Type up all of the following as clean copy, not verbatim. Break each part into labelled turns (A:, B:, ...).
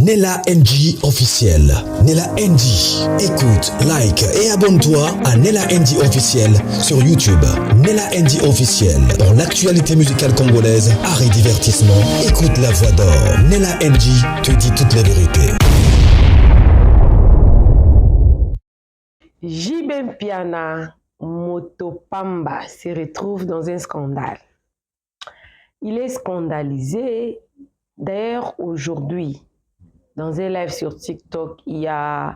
A: Nella NG officiel. Nella NG. Écoute, like et abonne-toi à Nella NG officiel sur YouTube. Nella NG officiel. Pour l'actualité musicale congolaise, art et divertissement, écoute la voix d'or. Nella NG te dit toute la vérité.
B: JB Mpiana Motopamba se retrouve dans un scandale. Il est scandalisé. D'ailleurs, aujourd'hui, dans un live sur TikTok, il y a,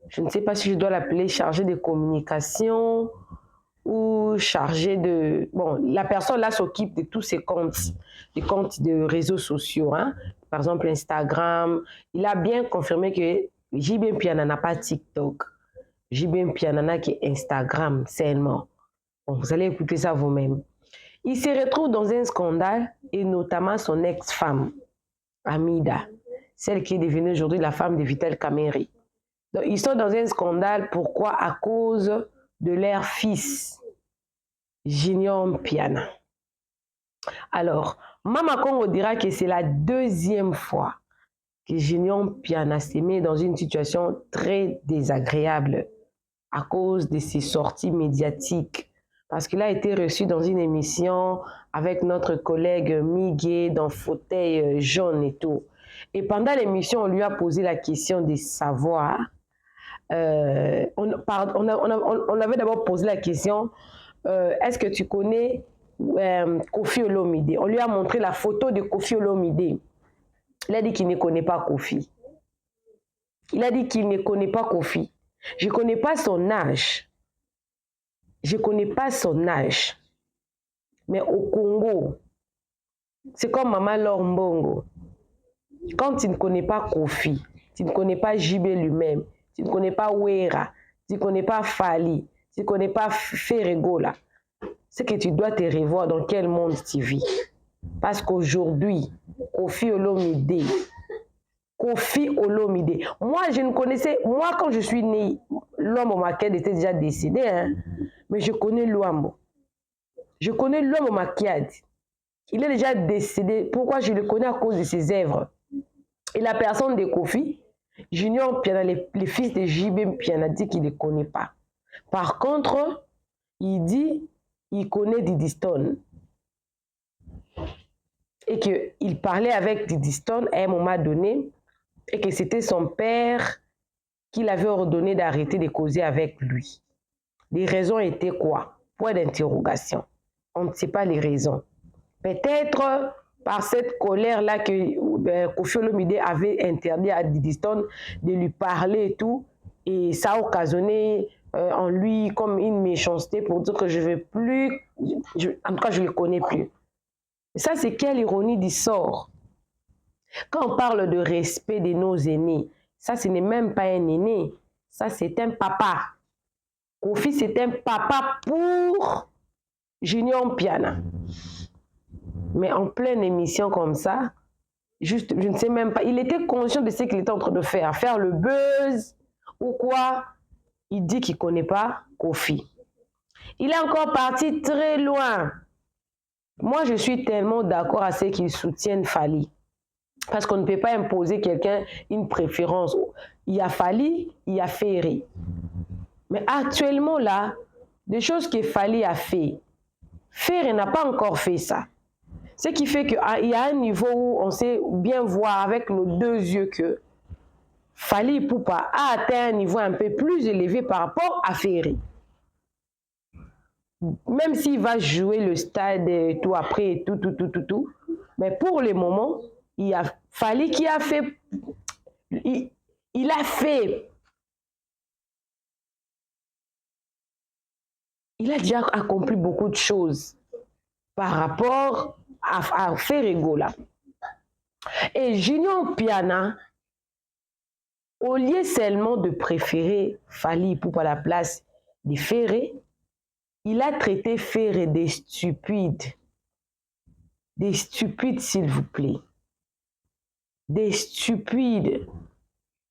B: je ne sais pas si je dois l'appeler chargé de communication ou chargé de... Bon, la personne là s'occupe de tous ses comptes, des comptes de réseaux sociaux, hein? Par exemple Instagram. Il a bien confirmé que JB Mpiana n'a pas TikTok. JB Mpiana qui est Instagram seulement. Bon, vous allez écouter ça vous-même. Il se retrouve dans un scandale et notamment son ex-femme, Amida, celle qui est devenue aujourd'hui la femme de Vital Kamerhe. Donc, ils sont dans un scandale. Pourquoi? À cause de leur fils, Junior Mpiana. Alors, Mama Congo dira que c'est la deuxième fois que Junior Mpiana s'est mis dans une situation très désagréable à cause de ses sorties médiatiques. Parce qu'il a été reçu dans une émission avec notre collègue Miguel dans fauteuil jaune et tout. Et pendant l'émission, on lui a posé la question de savoir. On avait d'abord posé la question, est-ce que tu connais Koffi Olomide? On lui a montré la photo de Koffi Olomide. Il a dit qu'il ne connaît pas Koffi. Il a dit qu'il ne connaît pas Koffi. Je ne connais pas son âge. Je ne connais pas son âge. Mais au Congo, c'est comme Maman Laure Mbongo. Quand tu ne connais pas Koffi, tu ne connais pas JB lui-même, tu ne connais pas Wera, tu ne connais pas Fali, tu ne connais pas Ferregola, c'est que tu dois te revoir dans quel monde tu vis. Parce qu'aujourd'hui, Koffi Olomide, moi je ne connaissais, moi quand je suis née, Luambo Makiadi était déjà décédé, hein? Mais je connais Luambo. Je connais Luambo Makiadi. Il est déjà décédé. Pourquoi je le connais? À cause de ses œuvres. Et la personne de Koffi, Junior Mpiana, le fils de JB Mpiana, dit qu'il ne le connaît pas. Par contre, il dit qu'il connaît Diddy Stone. Et qu'il parlait avec Diddy Stone à un moment donné, et que c'était son père qui l'avait ordonné d'arrêter de causer avec lui. Les raisons étaient quoi? Point d'interrogation. On ne sait pas les raisons. Peut-être par cette colère-là que Koffi Olomide avait interdit à Diddy Stone de lui parler et tout, et ça a occasionné en lui comme une méchanceté pour dire que je ne veux plus, en tout cas je ne le connais plus. Et ça, c'est quelle ironie du sort. Quand on parle de respect de nos aînés, ça ce n'est même pas un aîné, ça c'est un papa. Koffi c'est un papa pour Junior Mpiana. Mais en pleine émission comme ça, juste, je ne sais même pas, il était conscient de ce qu'il était en train de faire le buzz ou quoi. Il dit qu'il ne connaît pas Koffi. Il est encore parti très loin. Moi, je suis tellement d'accord à ceux qui soutiennent Fali. Parce qu'on ne peut pas imposer quelqu'un une préférence. Il y a Fali, il y a Ferré. Mais actuellement, là, des choses que Fali a fait, Ferré n'a pas encore fait ça. Ce qui fait qu'il y a un niveau où on sait bien voir avec nos deux yeux que Fali Ipupa a atteint un niveau un peu plus élevé par rapport à Ferré. Même s'il va jouer le stade et tout après, et tout. Mais pour le moment, il y a Fali qui a fait... Il a fait... Il a déjà accompli beaucoup de choses par rapport à Ferregola. Et Junior Mpiana, au lieu seulement de préférer Fali Ipupa à la place de Ferré, il a traité Ferré des stupides. Des stupides, s'il vous plaît. Des stupides.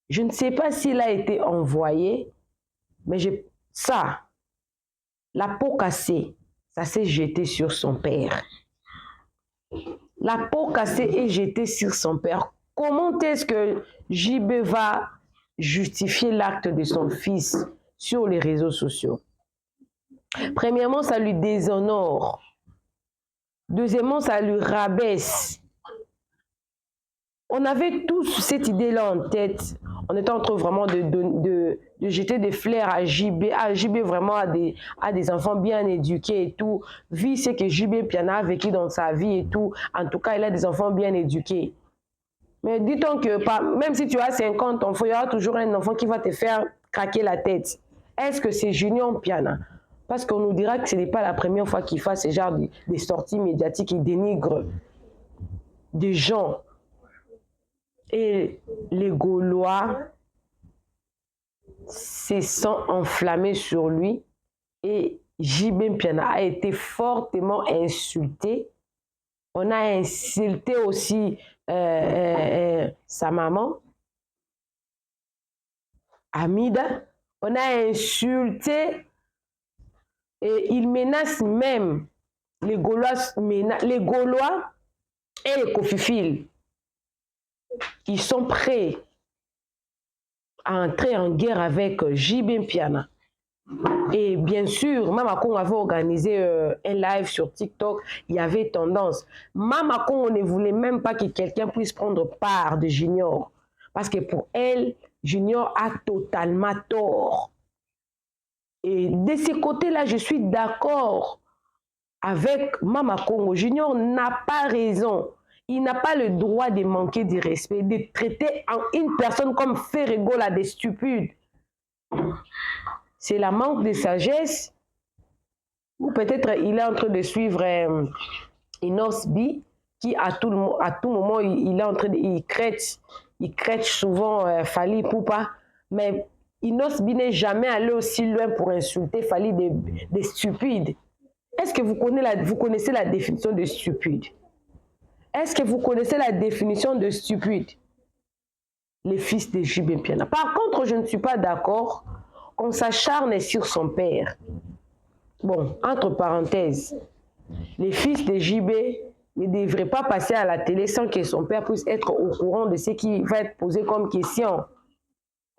B: Je ne sais pas s'il a été envoyé, mais ça, la peau cassée, ça s'est jeté sur son père. La peau cassée est jetée sur son père. Comment est-ce que JB va justifier l'acte de son fils sur les réseaux sociaux? Premièrement, ça lui déshonore. Deuxièmement, ça lui rabaisse. On avait tous cette idée-là en tête. On était en train vraiment de jeter des fleurs à JB vraiment à des enfants bien éduqués et tout. Vu ce que JB Piana a vécu dans sa vie et tout, en tout cas, il a des enfants bien éduqués. Mais dis-donc que même si tu as 50 enfants, il y aura toujours un enfant qui va te faire craquer la tête. Est-ce que c'est Junior Piana? Parce qu'on nous dira que ce n'est pas la première fois qu'il fait ce genre de sorties médiatiques et dénigre des gens. Et les Gaulois se sont enflammés sur lui et JB Piana a été fortement insulté. On a insulté aussi sa maman, Amida. On a insulté et il menace même les Gaulois et les Kofifils. Ils sont prêts à entrer en guerre avec JB Piana. Et bien sûr, Mama Congo avait organisé un live sur TikTok, il y avait tendance. Mama Congo ne voulait même pas que quelqu'un puisse prendre part de Junior. Parce que pour elle, Junior a totalement tort. Et de ce côté-là, je suis d'accord avec Mama Congo. Junior n'a pas raison. Il n'a pas le droit de manquer du respect, de traiter une personne comme Ferregola des stupides. C'est la manque de sagesse. Ou peut-être il est en train de suivre Inos B, qui à tout moment, il est en train de... Il crête souvent Fally Poupa. Mais Inos B n'est jamais allé aussi loin pour insulter Fally des stupides. Est-ce que vous connaissez la définition de stupide? Est-ce que vous connaissez la définition de stupide? Les fils de JB Piana. Par contre, je ne suis pas d'accord qu'on s'acharne sur son père. Bon, entre parenthèses, les fils de JB ne devraient pas passer à la télé sans que son père puisse être au courant de ce qui va être posé comme question.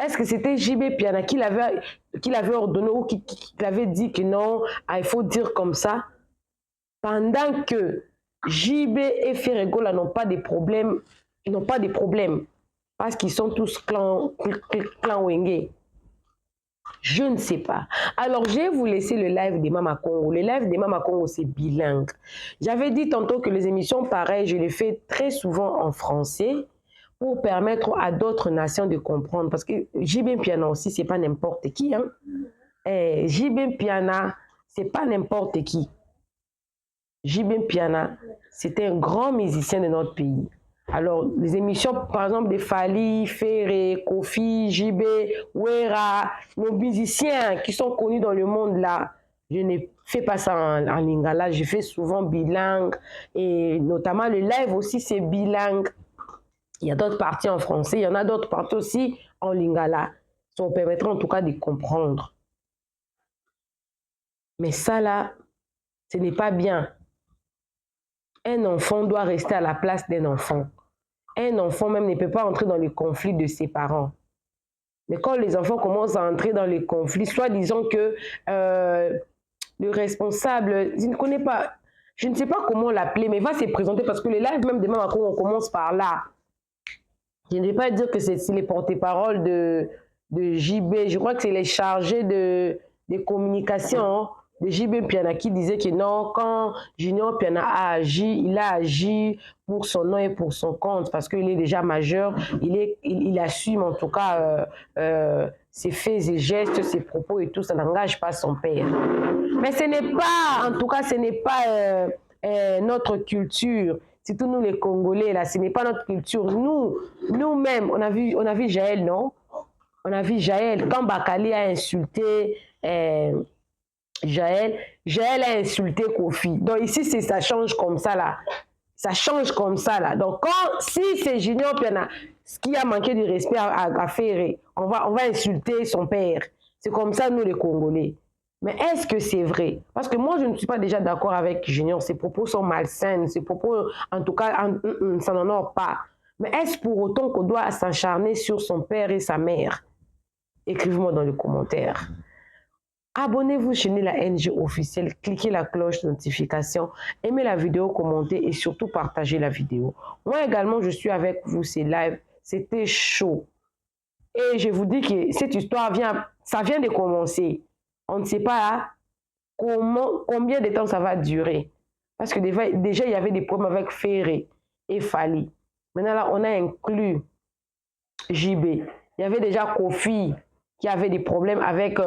B: Est-ce que c'était JB Piana qui l'avait ordonné ou qui l'avait dit que non, il faut dire comme ça? Pendant que JB et Ferregola n'ont pas de problème, parce qu'ils sont tous clan Wenge. Je ne sais pas. Alors, je vais vous laisser le live de Mama Congo. Le live de Mama Congo, c'est bilingue. J'avais dit tantôt que les émissions pareilles, je les fais très souvent en français pour permettre à d'autres nations de comprendre. Parce que JB Piana aussi, c'est pas n'importe qui. Hein? JB Piana, c'est pas n'importe qui. JB Piana, c'est un grand musicien de notre pays. Alors, les émissions, par exemple, de Fally, Ferré, Kofi, JB, Wera, nos musiciens qui sont connus dans le monde là, je ne fais pas ça en lingala, je fais souvent bilingue et notamment le live aussi, c'est bilingue. Il y a d'autres parties en français, il y en a d'autres parties aussi en lingala. Ça vous permettra en tout cas de comprendre. Mais ça là, ce n'est pas bien. Un enfant doit rester à la place d'un enfant. Un enfant même ne peut pas entrer dans les conflits de ses parents. Mais quand les enfants commencent à entrer dans les conflits, soit disons que le responsable, je ne connais pas, je ne sais pas comment l'appeler, mais va se présenter parce que les lives même demain, on commence par là. Je ne vais pas dire que c'est les porte-paroles de JB, je crois que c'est les chargés de communication de JB Piana qui disait que non, quand Junior Piana a agi, il a agi pour son nom et pour son compte parce qu'il est déjà majeur, il assume en tout cas ses faits et gestes, ses propos et tout, ça n'engage pas son père. Mais ce n'est pas, en tout cas, ce n'est pas notre culture. Surtout nous les Congolais, là, ce n'est pas notre culture. Nous-mêmes, on a vu Jaël, non? On a vu Jaël, quand Bakali a insulté Jaël a insulté Kofi. Donc ici, ça change comme ça, là. Ça change comme ça, là. Donc si c'est Junior Piana, ce qui a manqué du respect à Ferré, on va insulter son père. C'est comme ça, nous les Congolais. Mais est-ce que c'est vrai? Parce que moi, je ne suis pas déjà d'accord avec Junior. Ses propos sont malsains. Ses propos, en tout cas, ça n'en a pas. Mais est-ce pour autant qu'on doit s'acharner sur son père et sa mère? Écrivez-moi dans les commentaires. Abonnez-vous chez Nela NG officiel, cliquez la cloche de notification, aimez la vidéo, commentez et surtout partagez la vidéo. Moi également, je suis avec vous, c'est live, c'était chaud. Et je vous dis que cette histoire ça vient de commencer. On ne sait pas combien de temps ça va durer. Parce que déjà, il y avait des problèmes avec Ferré et Fali. Maintenant, là, on a inclus JB. Il y avait déjà Kofi qui avait des problèmes avec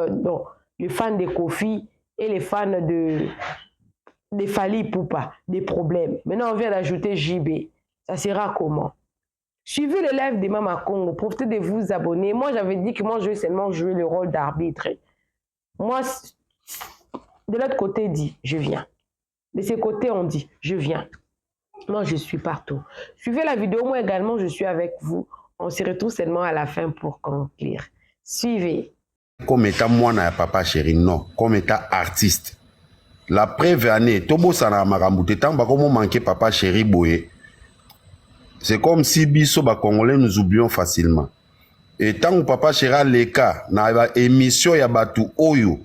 B: les fans de Kofi et les fans de Fali Poupa. Des problèmes. Maintenant, on vient d'ajouter JB. Ça sera comment? Suivez le live de Mama Congo. Profitez de vous abonner. Moi, j'avais dit que moi, je vais seulement jouer le rôle d'arbitre. Moi, de l'autre côté, dit, je viens. De ce côté, on dit, je viens. Moi, je suis partout. Suivez la vidéo. Moi également, je suis avec vous. On se retrouve seulement à la fin pour conclure. Suivez.
C: Comme étant moi, papa chéri, non. Comme étant artiste. La preuve année, Tobo Sana Maramboute, tant comme manqué papa chéri Boye. C'est comme si biso ba Congolais nous oublions facilement. Et tant que papa chéra les cas, na émission ya batu oyo,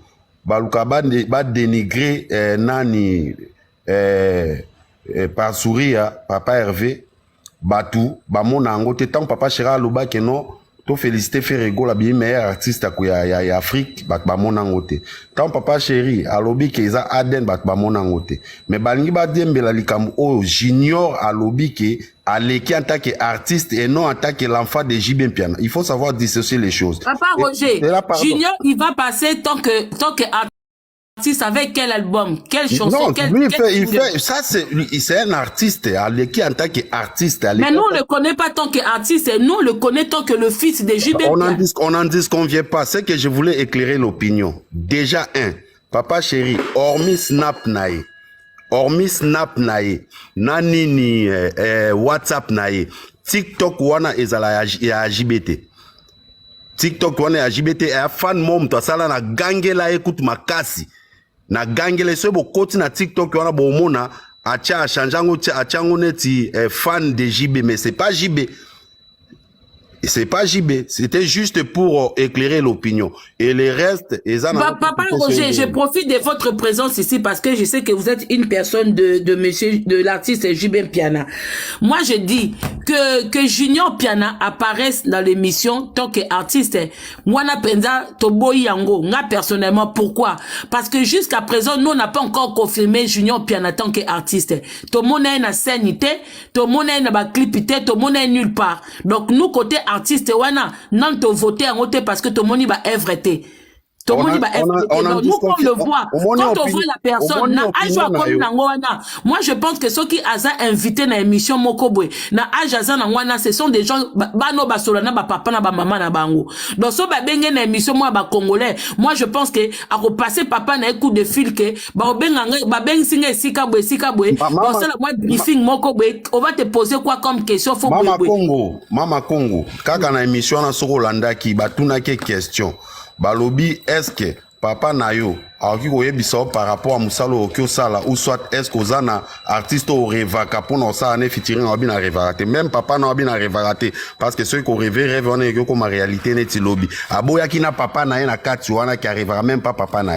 C: baluka ba dénigrer nani par sourire papa Hervé, batu ba mona ngote tant papa chéra loba que non, to féliciter Ferrego la bien meilleur artiste ya Afrique, ba mona ngote. Tant papa chéri alobi que eza Aden ba mona ngote. Mais balingi ba diembela likambo oyo junior alobi que Aleki en tant qu'artiste et non en tant que l'enfant de JB Piana. Il faut savoir dissocier les choses.
D: Papa Roger, Junior, il va passer tant que artiste avec quel album, quelle chanson,
C: non, lui, il fait, ça c'est un artiste, Aleki en tant qu'artiste.
D: Mais nous on ne le connaît pas tant qu'artiste, nous on le connaît tant que le fils de JB Piana.
C: On n'en disconvient pas, c'est que je voulais éclairer l'opinion. Déjà papa chéri, hormis Snap Nae. Hormis Snap nae, nanini WhatsApp nae, TikTok wana ezala ya JBT. TikTok wana ya JBT ya fan mom to sala na gangela écoute makasi. Na gangela so bo koti na TikTok wana bo mona acha chanjango achango neti fan de JB mais c'est pas JB. C'est pas JB, c'était juste pour éclairer l'opinion. Et les restes,
D: Papa Roger, je profite de votre présence ici parce que je sais que vous êtes une personne de l'artiste JB Piana. Moi, je dis que Junior Piana apparaisse dans l'émission tant qu'artiste. Moi, na penza Toboy Yango. Nga personnellement, pourquoi? Parce que jusqu'à présent, nous n'a pas encore confirmé Junior Piana tant qu'artiste. Tout le monde est na scènité, tout le monde est na clipité, tout le monde est nulle part. Donc, nous, côté artiste wana non te voter en côté parce que tout le monde va œuvre été tout le monde va œuvre. Nous quand on le voit quand on voit la personne na aja comme nango wana moi je pense que ceux qui aza invité na émission Mokobwe na aja na wana ce sont des gens bano basola na ba papa na ba maman na bango donc so ba benge na émission moi ba congolais moi je pense que à repasser papa na coup de fil que ba benga ba beng singa sika bwe bon c'est moi briefing Mokobwe on va te poser quoi comme question faut
C: Mama Congo kaka na émission na soko landa ki batuna ke question balobi est-ce que papa nayo aoki koyebisa par rapport à musalo okyo sala ou soit est-ce que ozana artiste au revaka pour non ça ne featuring obi na revakate même papa na obi na revakate parce que ceux qui rêve on est comme réalité neti lobby aboya kina papa na na kati wana qui arrivera même pas papa na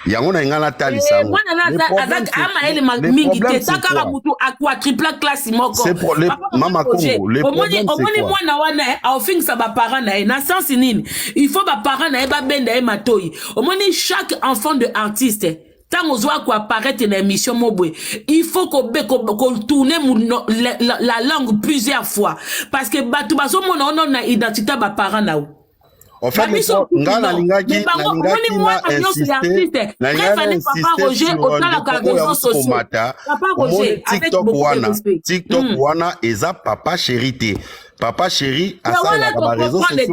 C: yango na ngana tali sa
D: moi na avec ama ele mingi te takara mutu akwa triple classe moko
C: c'est pour les Mama Congo les problèmes c'est
D: moi na wana au fin ça ba parents na sens nini il faut ba parents na ba benda e matoi au moins chaque enfant de artiste tant on doit apparaître dans l'émission Mobwe, il faut qu'on tourne la langue plusieurs fois parce que batu baso mon on a identité ba parents na
C: en fait, ngala lingaki na insister Papa Roger au plan la réseaux sociaux. Papa Roger avec TikTok wana eza papa chéri. Papa chéri a ça la réseau social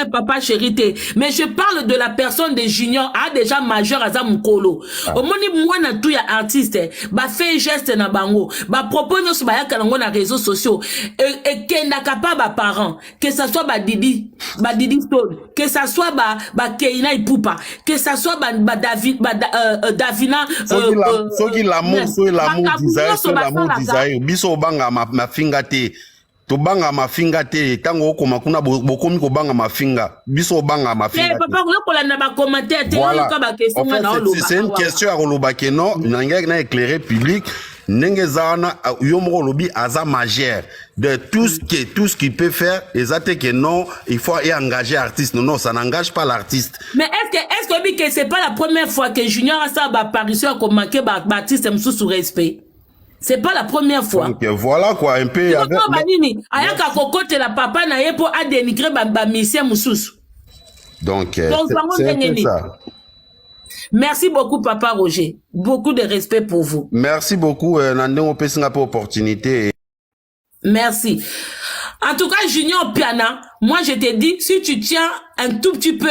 D: papa chéri mais je parle de la personne de Junior a déjà majeur à Zamukolo au moni moi na tout ya artiste ba fait geste na bango ba propose sur ba yaka na réseaux sociaux et kenda capable parents que ça soit ba Didi Stone que ça soit ba Keina Ipupa que ça soit ba Davina
C: soki l'amour disaye biso banga ma fingate tobanga mafinga te tango okoma kuna bokomi kobanga mafinga biso banga mafinga
D: papa lokola na ba commentaire te yoka ba question na oloba
C: c'est une question à koloba ke non na éclairer public ndenge zana yo moko lobi aza majeur de tout ce qui peut faire exacte que non il faut y engager artiste non ça n'engage pas l'artiste.
D: Mais est-ce que c'est pas la première fois que Junior a ça ba apparition comme manquer ba artiste sous respect? C'est pas la première fois.
C: Donc voilà quoi un peu
D: avec banini ayaka kokote la papa na ye pour a dénigrer ba mission mususu.
C: Donc c'est ça.
D: Merci beaucoup, Papa Roger. Beaucoup de respect pour vous.
C: Merci beaucoup. Nandeng Opesinga pour opportunité.
D: Merci. En tout cas, Junior Piana, moi je te dis, si tu tiens un tout petit peu,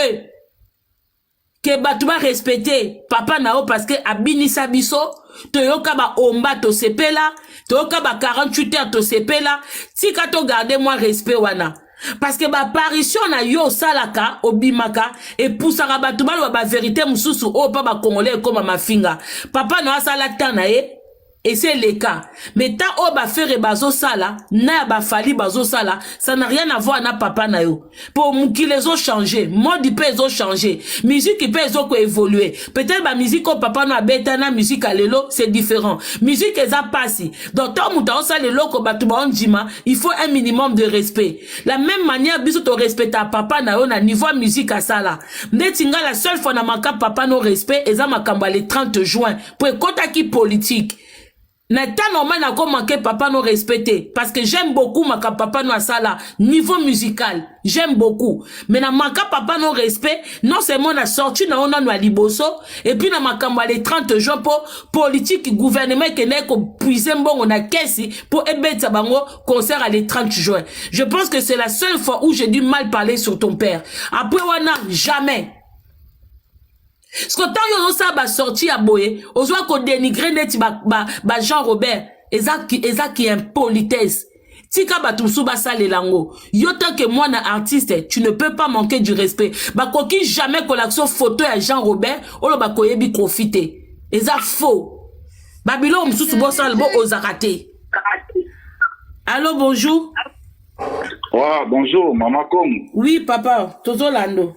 D: que tu vas respecter Papa Nao parce que Abini Sabiso, Toyoka ba Omba to sepela, Toyoka ba 48 heures to sepela, si kato garder moi respect wana. Parce que ba apparition na yo salaka obimaka et poussaka ba tubalo ba vérité mususu o pa ba congolais comme ma finga papa no asala tana et c'est le cas mais tant o ba faire bazo sala na ba fali bazo sala ça n'a rien à voir na papa na yo pour qui les ont changé mode peut ils ont changé musique peut ils ont évolué peut-être ba musique au papa no abeta na musique à lelo c'est différent musique eza passé donc tant muta on le loko batuba on dima il faut un minimum de respect la même manière biso to respecter papa na yo na niveau musique à sala ndetinga la seule fois na maka papa no respect eza makamba le 30 juin pour kota ki politique. N'étant normal n'a pas manqué papa nous respecter parce que j'aime beaucoup ma papa nous à ça là niveau musical j'aime beaucoup mais n'a manqué papa nous respect non seulement on a sorti na on a nous à liboso et puis na makamba les 30 jours pour politique gouvernement qui n'est qu'on puisse bon on a caisse pour ebeta bango concert à les 30 juin je pense que c'est la seule fois où j'ai dû mal parler sur ton père après on a jamais. Ce que tant yon sa ba sorti à boye, ozo ko dénigrer neti ba Jean Robert, eza qui impolitesse. Tika ba tumsu ba sale lango. Yo tant que moi na artiste, tu ne peux pas manquer du respect. Ba koki jamais collection photo à Jean Robert, olo ba koyebi profiter. Eza faux. Babylon msusu bo sale bo ozarate. Allô, bonjour.
E: Ouais, bonjour, Maman Kom.
D: Oui, papa, Tozo Lando.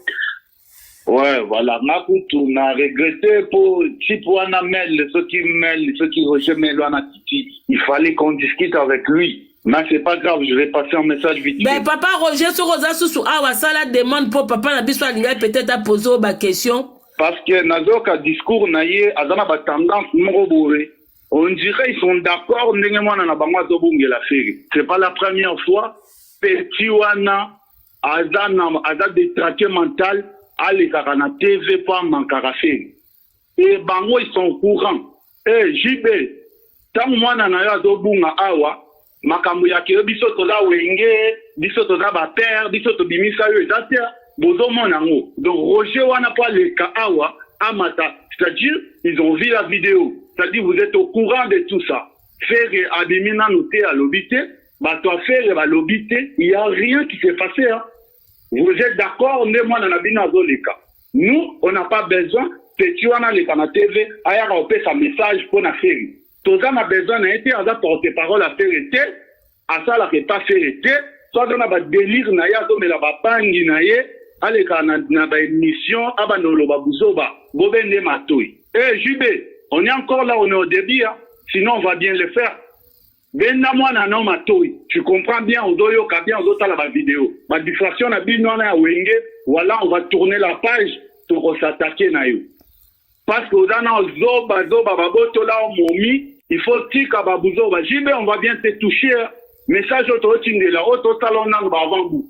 E: Ouais, voilà. On a regretté pour Tipouana Mel, ceux qui rejettent Loana Titi. Il fallait qu'on discute avec lui. Mais c'est pas grave, je vais passer un message vite.
D: Ben, papa Roger, sur Rosa Soussou, ça la demande pour papa n'a pas peut-être à poser ma question.
E: Parce que Nazoka discours naïe, Azana ba tendance morobore. On dirait ils sont d'accord, n'engemona na bangwa zobunge la série. C'est pas la première fois. Petiwana, Azana détraqué mental. Allez, Karana TV, pas Mankarafé. Et Bango, ils sont au courant. Eh, JB, tant moi, Nanaya Zobunga Awa, Makambuya Kyo, Bisoto da Wenge, Bisoto da Bater, Bisoto Bimisa, Zatia, Bozo Monango. Donc, Roger Wana pas les Kaawa, Amata. C'est-à-dire, ils ont vu la vidéo. C'est-à-dire, vous êtes au courant de tout ça. Faire Ademina noté à l'obité, bah, toi, faire à l'obité, il n'y a rien qui s'est passé, hein. Vous êtes d'accord, nous, on n'a pas besoin, petit on a les canaux TV, ailleurs on peut sa message pour la série. Tous on a besoin d'être à porter parole à faire été, à ça la fait pas faire été, soit on a pas délire naïa, mais la bapangi naïe, allez na ba émission, abanolo babuzoba, bobende matoi. Eh JB, on est encore là, on est au début, hein. Sinon on va bien le faire. Benda mwana na matoi, tu comprends bien, odoyo kabia odota la vidéo. Ma diffraction na bino na wenge, voilà, on va tourner la page pour s'attaquer na yo. Parce que odana zoba baboto la momi, il faut tika babuzo ba jibe, on va bien te toucher. Message auto tindela, auto talona ba avant vous.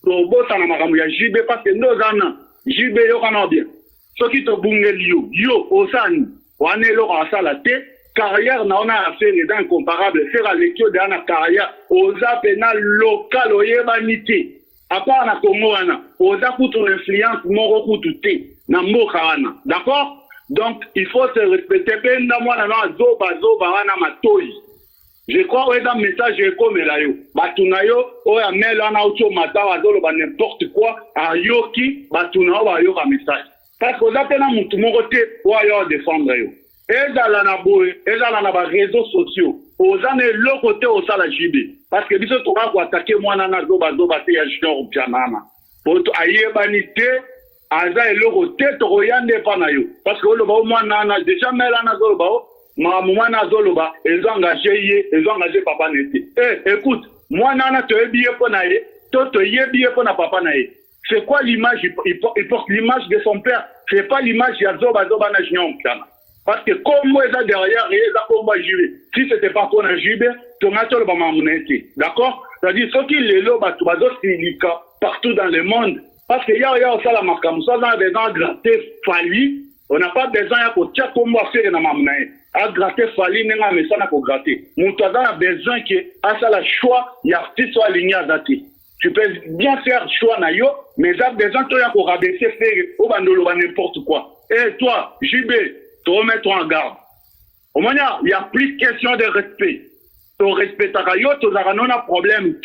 E: To bota na makamu ya jibe parce que ndozana, jibe yo kana bien. Soki to bungeli yo osani, wane lo asala te. Carrière na on a affaire d'incomparable faire la lecture de la carrière aux pénal local au yebanité à part na Congo ana aux akutu influence moro kututé na mboka ana d'accord donc il faut se respecter ben na mwana na zoba wana matoi je crois ouais dans message comme là yo batuna yo o ya mel ana auto mata wa zolo ba n'importe quoi a yoki batuna wa yo ka message parce que aux pénal mutu moko te wa yo défendre yo ezala na boye ezala na ba réseaux sociaux ozana le côté au sala jibe parce que biso to ka ko attaquer mwana na zoba te ya junior pianana poto ayebani te aza le côté to yande pa na yo parce que le ba mwana na déjà mela na zoba ma mwana zoloba ezo engagé papa nete écoute mwana na to ebiye po na ye to yebiye po na papa na ye. C'est quoi l'image? Il porte l'image de son père. C'est pas l'image de Zoba na junior piana. Parce que comme moi, ça derrière, il y a combat juvé. Si c'était pas qu'on a juvé, ton ateur va m'amener. D'accord? C'est-à-dire, ceux qui les lobent, partout dans le monde. Parce qu'il y a ça la marque, ça a des gens grattés, fallu. On n'a pas besoin de tirer comme moi, faire dans ma main. À gratter, fallu, n'a mais ça n'a pas gratté. Mon toit a besoin que, à ça la choix, il y a artiste soit aligné à dater. Tu peux bien faire choix na yo, mais il y a des gens qui ont rabaissé, faire au bandolo, n'importe quoi. Et toi, JB, te remets-toi en garde. Au moment il n'y a plus question de respect. Ton respect à yo, tu n'as pas problème,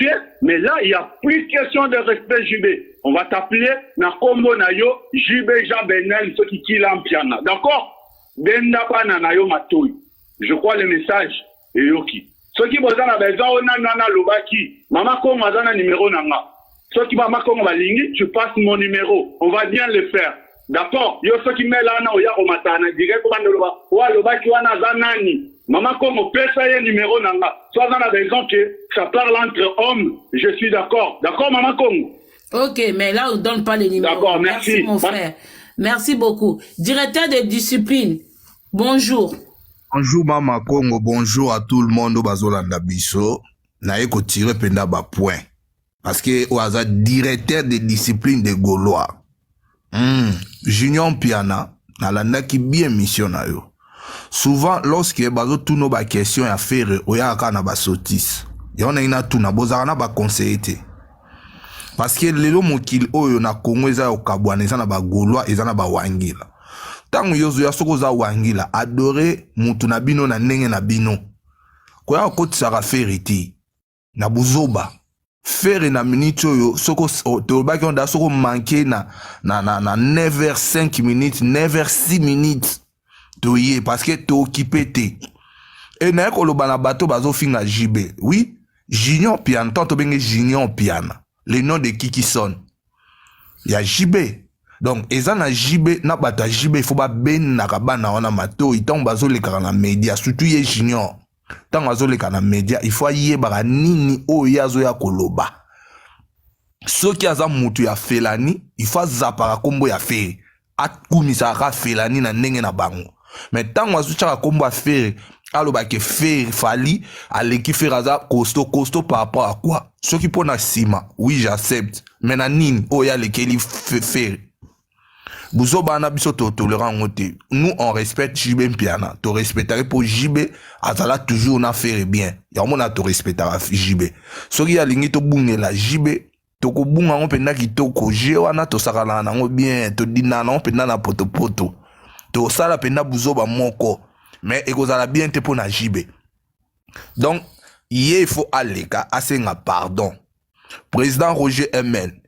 E: mais là, il n'y a plus question de respect, JB. On va t'appeler, na combo na yo, JB Jean Benel, ceux qui killent en piano. D'accord? Benda pa na yo matoui. Je crois le message, et yoki. Ceux qui besoin na besoin on a lobaki mama ko mazana numéro nanga ceux qui mama ko balingi tu passes mon numéro on va bien le faire d'accord yo ceux qui mêlent na oya ko matana direct ko bandoloba wa lobaki wana zanani mama ko mo pesa ye numéro nanga soit dans la besoin que ça parle entre hommes je suis d'accord mama Congo.
D: OK, mais là on donne pas les numéros.
E: D'accord, merci
D: mon frère. Merci beaucoup. Directeur de discipline. Bonjour.
F: Bonjour Mama Congo, bonjour à tout le monde au Bazolanda Biso. Naye ko tirer penda ba point. Parce que au hasard directeur de discipline de Gaulois. Junior Piana, na landa ki bien mission na yo. Souvent lorsque bazo tout no ba question à faire oya ka na ba sotis. Ya on a ina tout na bozara na ba conseiller. Parce que lelo mokil oyo na Congo eza o kabwana eza na ba Gaulois eza na ba wangila. Tango yozo ya soko za wangila adore mutu na bino na ndenge na bino kwa ya koti saka feriti na buzoba fere na minute oyo soko tolobaki onda soko manke na 9h5 minutes 9h6 minutes toye parce que to occupé te et na koloba na bato bazo finga jibe oui Junior Piana tanto benge Junior Piana le nom de Kiki Son ya jibe. Donc, eza na jibe, na bata jibe, il faut ba ben na kabana wana mato, itan bazo le na media, surtout ye junior. Tant bazo le na media, il faut ye bara nini o yazo ya koloba. So ki aza mutu ya felani, il faut zapara kombo ya fere. At kumisa ka felani na ndenge na bango. Mais tant bazo chaka kombo ya fere, aloba ke fere fali, aleki fere aza costo par rapport à quoi? So ki pona sima, oui j'accepte. Mais na nini o ya lekeli fere. Buzoba na biso tolérant ngote. Nous on respecte JB Piana. To respecterait pour JB azala toujours na faire bien. Ya mona to respectera JB. Soki ya lingi to bungela JB to ko bunga ngo penda kitoko je wana to sakala na ngo bien to dina na ngo penda na poto. To sala penda buzoba moko. Mais ekozala bien te pour na JB. Donc il faut aller ka asenga pardon. Président Roger Emel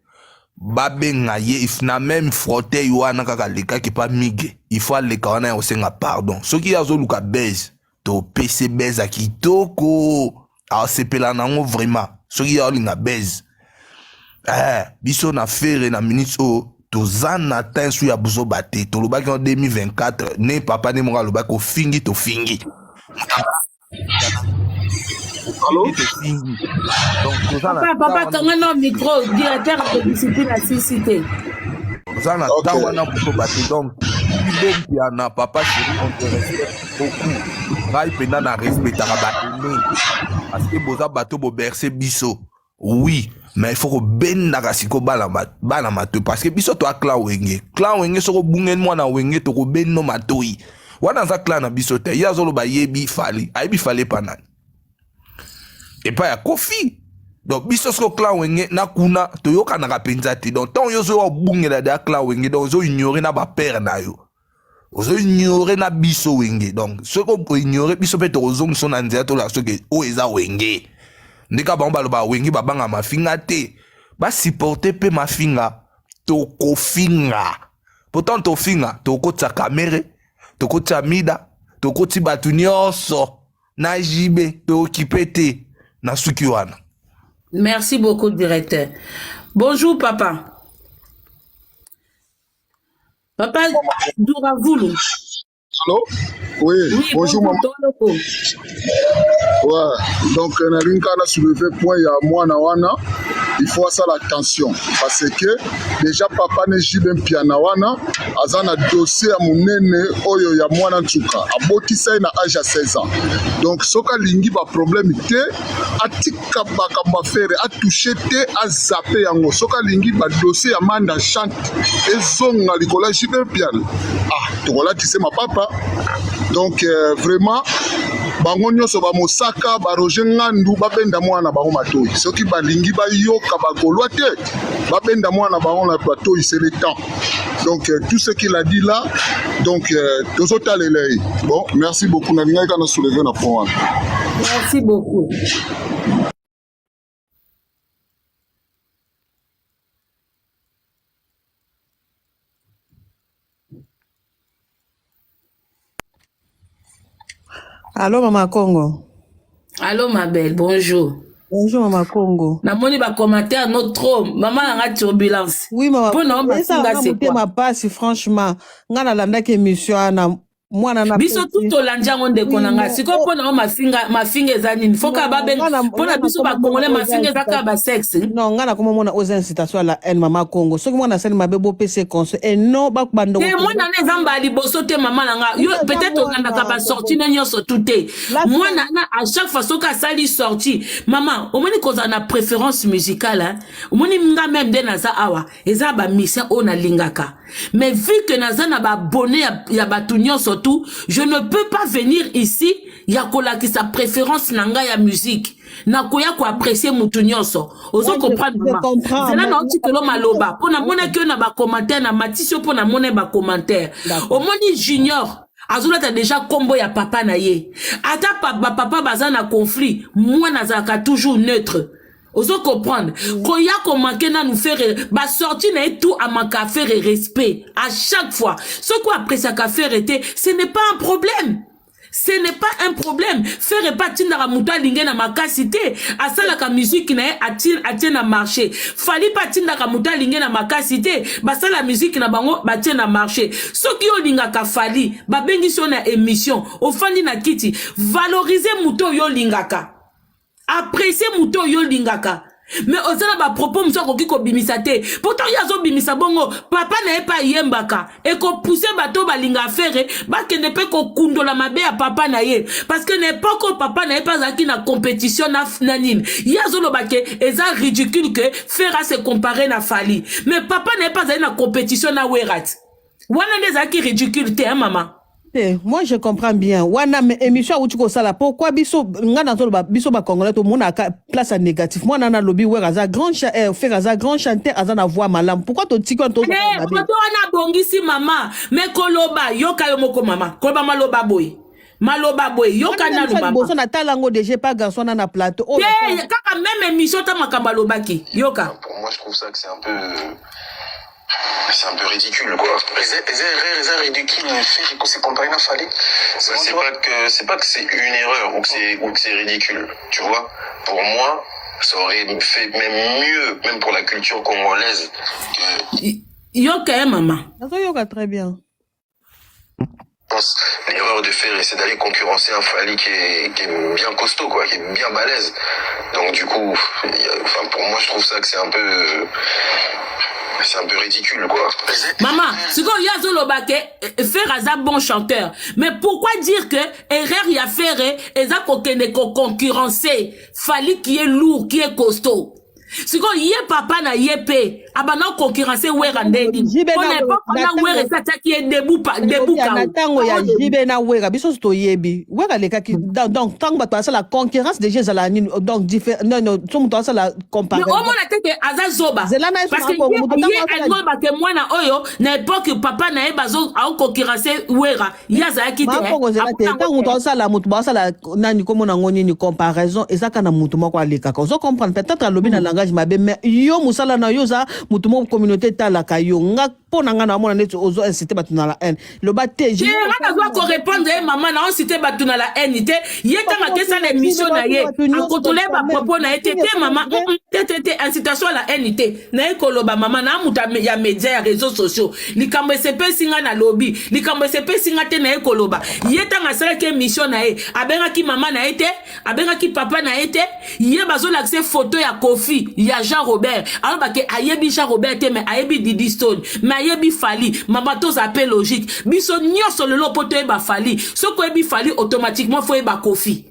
F: babenga ye if na même frotté wana kaka leka ki pa mige il faut aller wana ya osenga pardon soki yazo luka base to PC base akitoko a sepela nango vraiment soki ya linga base biso na faire na minutes o to zana tensu ya buzo bate to lobaki en 2024 ne papa ne monga lobaki ko fingi to fingi.
E: Allô?
F: Donc,
D: papa, ton nom micro, directeur de discipline à Cité.
F: Zana tawana pour battre donc Piana papa chéri on te respecte beaucoup. Rai pena na respect à battre parce que boza bateau bo bercer biso. Oui, mais il faut que ben na kasiko bala mato parce que biso to akla wenge soko bungen mwana wenge to ko ben no matoi. Wana za kla na biso te ya zolo ba yebi fali. Aibi fali panani. Et pas ya kofi. Donc biso so clan wenge na kuna toyoka na kapenza te. Donc tant yo zo bungela da clan wenge donc zo ignorer na ba père na yo. Ozo ignorer na biso wenge. Donc ce qu'on peut ignorer biso pe to zong son anzia to la so ke o eza wenge. Ndika ba mbalo ba wenge ba banga mafinga te. Ba supporter pe mafinga to kofinga. Pourtant to finga to ko tsa kamere, to ko tsa mida, to ko ti batu nyonso. na jibe pe occupé te na suki wana.
D: Merci beaucoup, directeur. Bonjour, papa. Papa Douravoulou.
G: Allô? Oui, bonjour maman. Ouais, donc Nalinka a soulevé point il y a moi Nawana. Il faut ça l'attention parce que déjà papa ne jibe pianawana azana dossier à monene oyo ya mwana ntuka aboti ça na âge à 16 ans. Donc soka lingi ba problème té atika bakamba faire a toucher té a zapper yango soka lingi ba dossier ya manda chante ezonga likola jibe piano. Ah, tokola tissé ma papa. Donc vraiment bango nyonso ba mosaka ba Roger Ngandu babenda mwana bango matoi soki balingi bayoka bagolwa te babenda mwana bango na matoi, c'est le temps. Donc tout ce qu'il a dit là, donc tozota lelei. Bon, merci beaucoup na linga kana soulever na point.
D: Merci beaucoup.
H: Allô, Maman Congo.
D: Allô, ma belle, bonjour.
H: Bonjour, Maman Congo.
D: Namoni ba commentaire notre trop. Maman a turbulence.
H: Oui, Maman.
D: Pour non,
H: mais ça va monter ma passe, franchement. Ngana landa ke émission na mwana na
D: biso tout olandia ngonde konanga siko pona mafinga ezanini foka babe pona biso ba congolais mafinga ezaka ba sexe
H: non ngana koma mona aux incitations à la haine Maman Congo soki mwana sali mabebo PC conseil et non ba bando
D: te mwana na zamba liboso te mama nanga yo peut-être okanda ka ba sortie na nyoso touté mwana na à chaque fois soka sali sortie maman omoni koza na préférence musicale hein omoni nga même de naza awa eza ba mission ona lingaka mais vu que naza na ba bonné ya batu nyoso tout, je ne peux pas venir ici yakola qui sa préférence nanga ya musique nakoya ko apprécier mutu nyonso ozo comprendre maman c'est là na otikelo maloba pona mona que na ba commentaire na matisio pona mona ba commentaire omoni junior azula ta déjà combo ya papa na ye ata papa baza na conflit moi nazaka toujours neutre. Oso comprendre. Quand y a commencé à nous faire, bah sortir n'est tout à ma café et respect. À chaque fois. Ce qu'on après sa café était, ce n'est pas un problème. Ce n'est pas un problème. Faire pas tindra la mouta lingé na ma cité. À ça la musique n'a attire na marché. Fallait pas tindra la mouta lingé na ma cité. Bah ça la musique na bango bah tient na marché. Ce qui yo linga ka fali. Bah bengi sur na émission. Au fani na kiti. Valoriser mouto yo lingaka. Apprécier mouto yo lingaka. Mais osana ba propos mso koki ko bimisate. Pourtant yazo bimisa bongo papa na pas yembaka et ko pousser bato balinga faire ba kende pe ko kundola mabe ya papa na ye parce que n'est pas que papa na pas aki na compétition na nanine. Yazo lo bake eza ridicule que faire se comparer na Fali. Mais papa na pas na compétition na Werat. Wana des aki ridicule te hein maman.
H: Moi je comprends bien. Wana émission où tu ko sala pourquoi biso ngana to biso ba congolais to mona place à négatif. Moi nana lobby we raza grand faire raza grand chanteur azana voix malam. Pourquoi to tiko to
D: wana bongisi mama mais koloba yoka yo moko mama. Koloba maloba boy. Maloba boy yoka na mama.
H: Boso na talango déjà pas garçon na plateau.
D: Oh kaka même émission ta makamba lobaki. Yoka.
I: Pour moi je trouve ça que c'est un peu ridicule quoi. C'est ridicule faire que c'est comparé à Fali. C'est pas que c'est une erreur ou que c'est ridicule, tu vois. Pour moi, ça aurait fait même mieux, même pour la culture congolaise que
D: Yoka maman.
H: Yoka très bien.
I: L'erreur de faire c'est d'aller concurrencer un Fali qui est bien costaud quoi, qui est bien balèze. Donc du coup, enfin pour moi je trouve ça que c'est un peu ridicule quoi.
D: Maman, c'est comme Yazo Lobake, faire un bon chanteur. Mais pourquoi dire que erreur y a faire et ça qu'on concurrencer Fali qui est lourd, qui est costaud. C'est comme yé papa na yépé, abana concurrencer wera ndeni. On n'est pas na wera ça qui est debout
H: na tango ya jibe na wera biso to yebi. Wera le kaki donc tango ba la concurrence déjà za la donc différent non tout to ça la comparaison.
D: Mais au moins la tête azazoba. Parce que yé elmo ba ke mwana oyo na époque papa na ebazo a concurrencer wera. Yaza ki te.
H: Tango to ça la mutu ba ça la nani comme na ngoni ni comparaison et ça kana mutu moko aleka. Vous comprenez peut-être lobi na langage mabe mais yo musala na yo za mutu mo communauté talaka yo nga po na nga na mona neto ozo inciter batu na la haine le bate
D: je nga doit ko répondre maman na inciter batu na la haine te yeta nga kesa la émission na ye a contrôler ba propos na été te maman te incitation à la haine te na ekoloba maman na muta ya média ya réseaux sociaux likambo sepe singa na lobby likambo sepe singa te na ekoloba yeta nga sala ke émission na ye abenga ki maman na été abenga ki papa na été ye bazo l'accès photo ya Kofi ya Jean Robert alors ba ke ayebi Jean Robert te mais ayebi Didi Stone mais ayebi Fali maman to appel logique biso nyonso lelo poto ba Fali soko ebi Fali automatiquement faut ba Kofi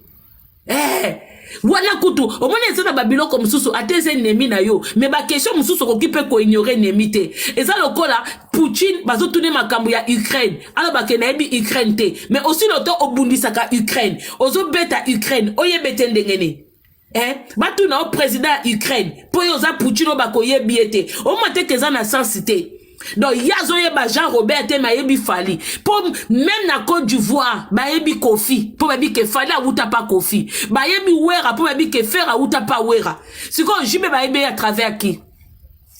D: wana kutu omoni ezana babilo comme mususu ateze nemi na yo mais ba question mususu ko kipe ko ignorer nemi te eza lokola Poutine bazo tourner makambo ya Ukraine alors ba ke na ebi Ukraine te mais aussi le temps obundisaka Ukraine ozo beta Ukraine oyebete ndengene batu na président Ukraine po yo za Poutine ba ko yebi ete o mate ke za na sensité. Donc yazo yeba Jean Robert te mayebi Fali pour même na Côte d'Ivoire bayebi Kofi pour babi ke Fali awuta pa Kofi bayebi Wera pour babi ke Fer awuta pa Wera siko jibe bayebi à travers qui